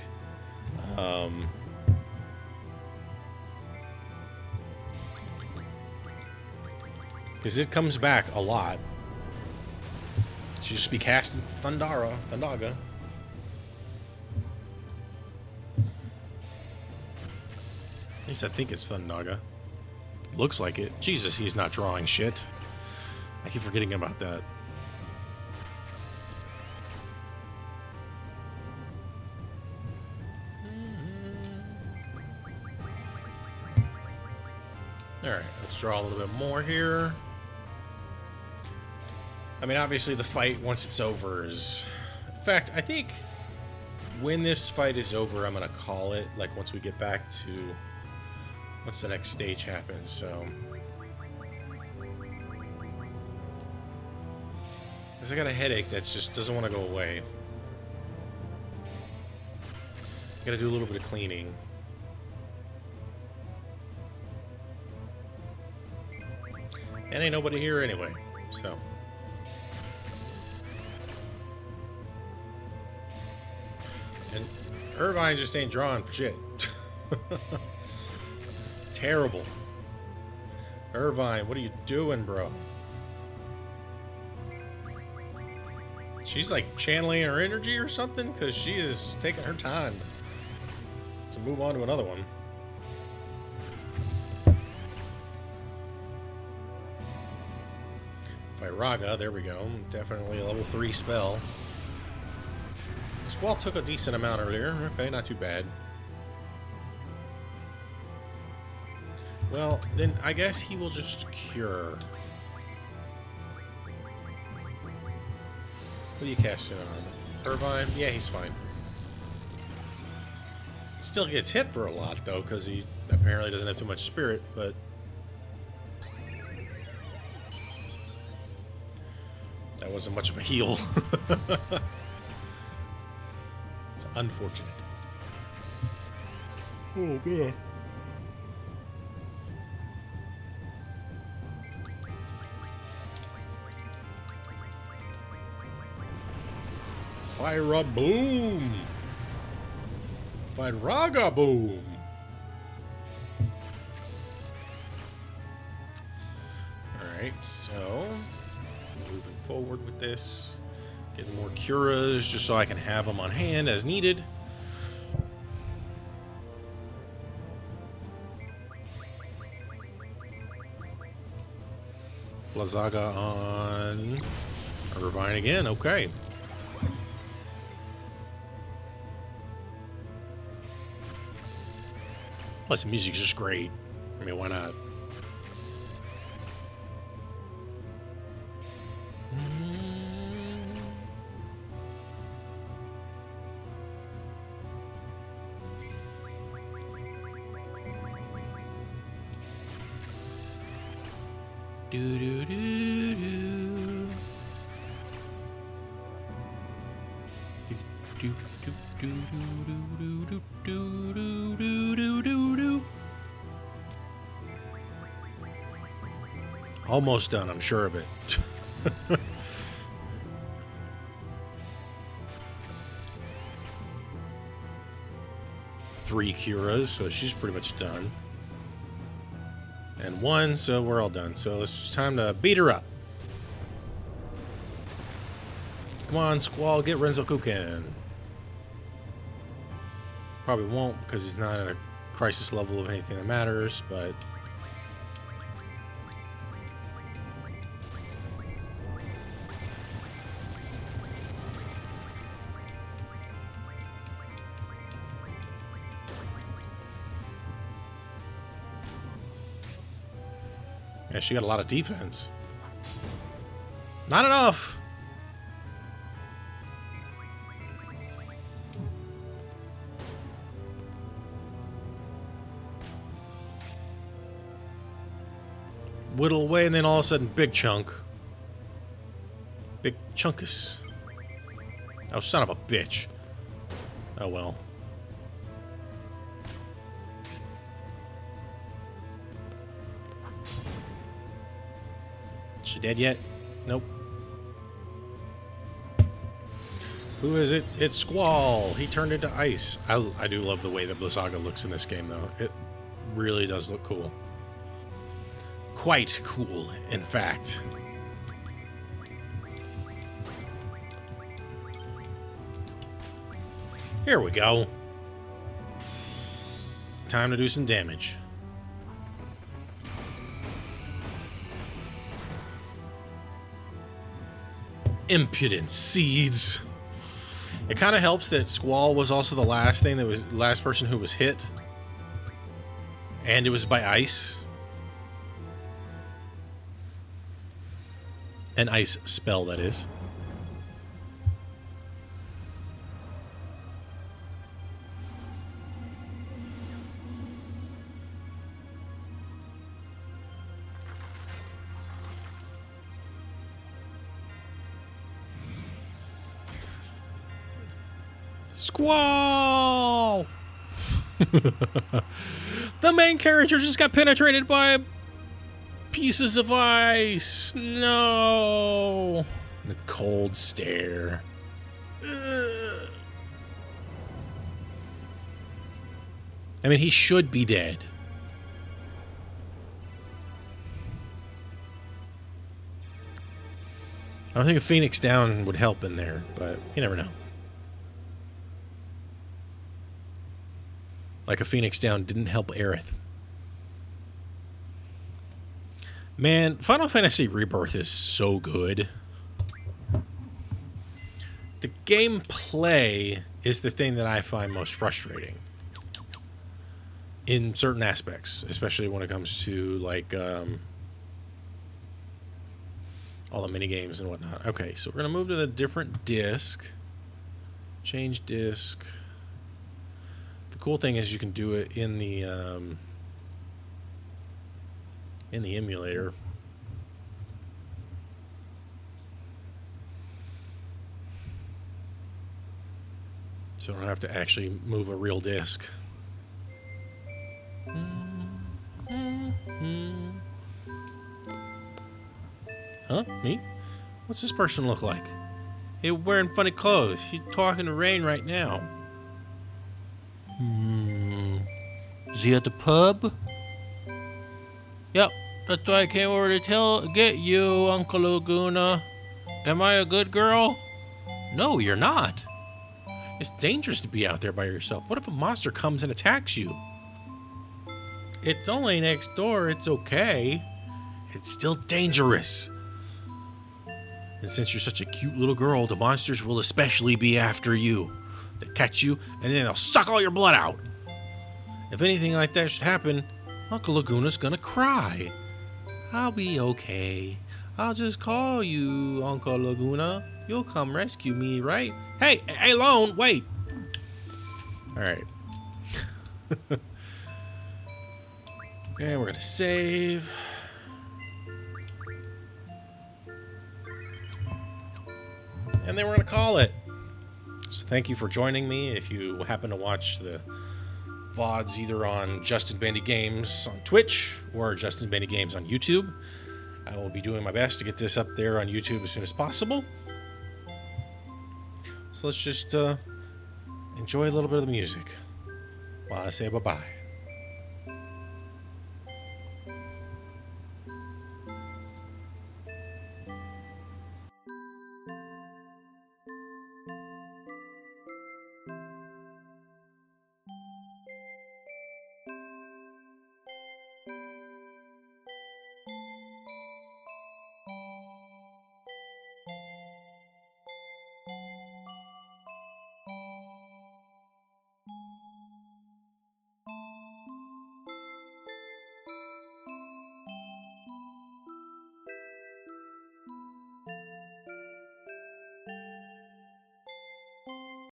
Because it comes back a lot. She just be casting Thundaga. At least I think it's Thundaga. Looks like it. Jesus, he's not drawing shit. I keep forgetting about that. Alright, let's draw a little bit more here. I mean, obviously the fight, once it's over, is... In fact, I think when this fight is over, I'm going to call it, like, once we get back to... Once the next stage happens, so... Because I got a headache that just doesn't want to go away. Got to do a little bit of cleaning. And ain't nobody here anyway, so... And Irvine just ain't drawing for shit. Terrible. Irvine, what are you doing, bro? She's like channeling her energy or something, because she is taking her time to move on to another one. Raga, there we go. Definitely a level 3 spell. Squall took a decent amount earlier. Okay, not too bad. Well, then I guess he will just cure. What are you casting on? Irvine? Yeah, he's fine. Still gets hit for a lot, though, because he apparently doesn't have too much spirit, but... That wasn't much of a heal. It's unfortunate. Oh, God. Fire boom! Fire boom! Alright, so... moving forward with this. Getting more curas just so I can have them on hand as needed. Blazaga on Irvine again, okay. Plus the music's just great. I mean, why not? Do do do do. Almost done, I'm sure of it. 3 Kiras, so she's pretty much done. And 1, so we're all done. So it's just time to beat her up. Come on, Squall, get Renzo Kuken. Probably won't because he's not at a crisis level of anything that matters, but... yeah, she got a lot of defense. Not enough! Whittle away, and then all of a sudden, big chunk. Big chunkus. Oh, son of a bitch. Oh, well. She dead yet? Nope. Who is it? It's Squall. He turned into ice. I do love the way that Blizzaga looks in this game, though. It really does look cool. Quite cool, in fact. Here we go. Time to do some damage. Impudent seeds. It kind of helps that Squall was also the last person who was hit, and it was by ice. An ice spell, that is. Squall! The main character just got penetrated by pieces of ice. No. The cold stare. Ugh. I mean, he should be dead. I don't think a Phoenix down would help in there, but you never know. Like a Phoenix down didn't help Aerith. Man, Final Fantasy Rebirth is so good. The gameplay is the thing that I find most frustrating. In certain aspects, especially when it comes to, like, all the minigames and whatnot. Okay, so we're going to move to the different disc. Change disc. The cool thing is you can do it in the emulator. So I don't have to actually move a real disc. Huh? Me? What's this person look like? He's wearing funny clothes. He's talking to Rain right now. Is he at the pub? Yep, that's why I came over to get you, Uncle Laguna. Am I a good girl? No, you're not. It's dangerous to be out there by yourself. What if a monster comes and attacks you? It's only next door, it's okay. It's still dangerous. And since you're such a cute little girl, the monsters will especially be after you. They'll catch you, and then they'll suck all your blood out. If anything like that should happen, Uncle Laguna's gonna cry. I'll be okay. I'll just call you, Uncle Laguna. You'll come rescue me, right? Hey, Lone, wait. Alright. Okay, we're gonna save. And then we're gonna call it. So thank you for joining me. If you happen to watch the VODs either on Justin Bandy Games on Twitch or Justin Bandy Games on YouTube, I will be doing my best to get this up there on YouTube as soon as possible. So let's just enjoy a little bit of the music while I say bye-bye.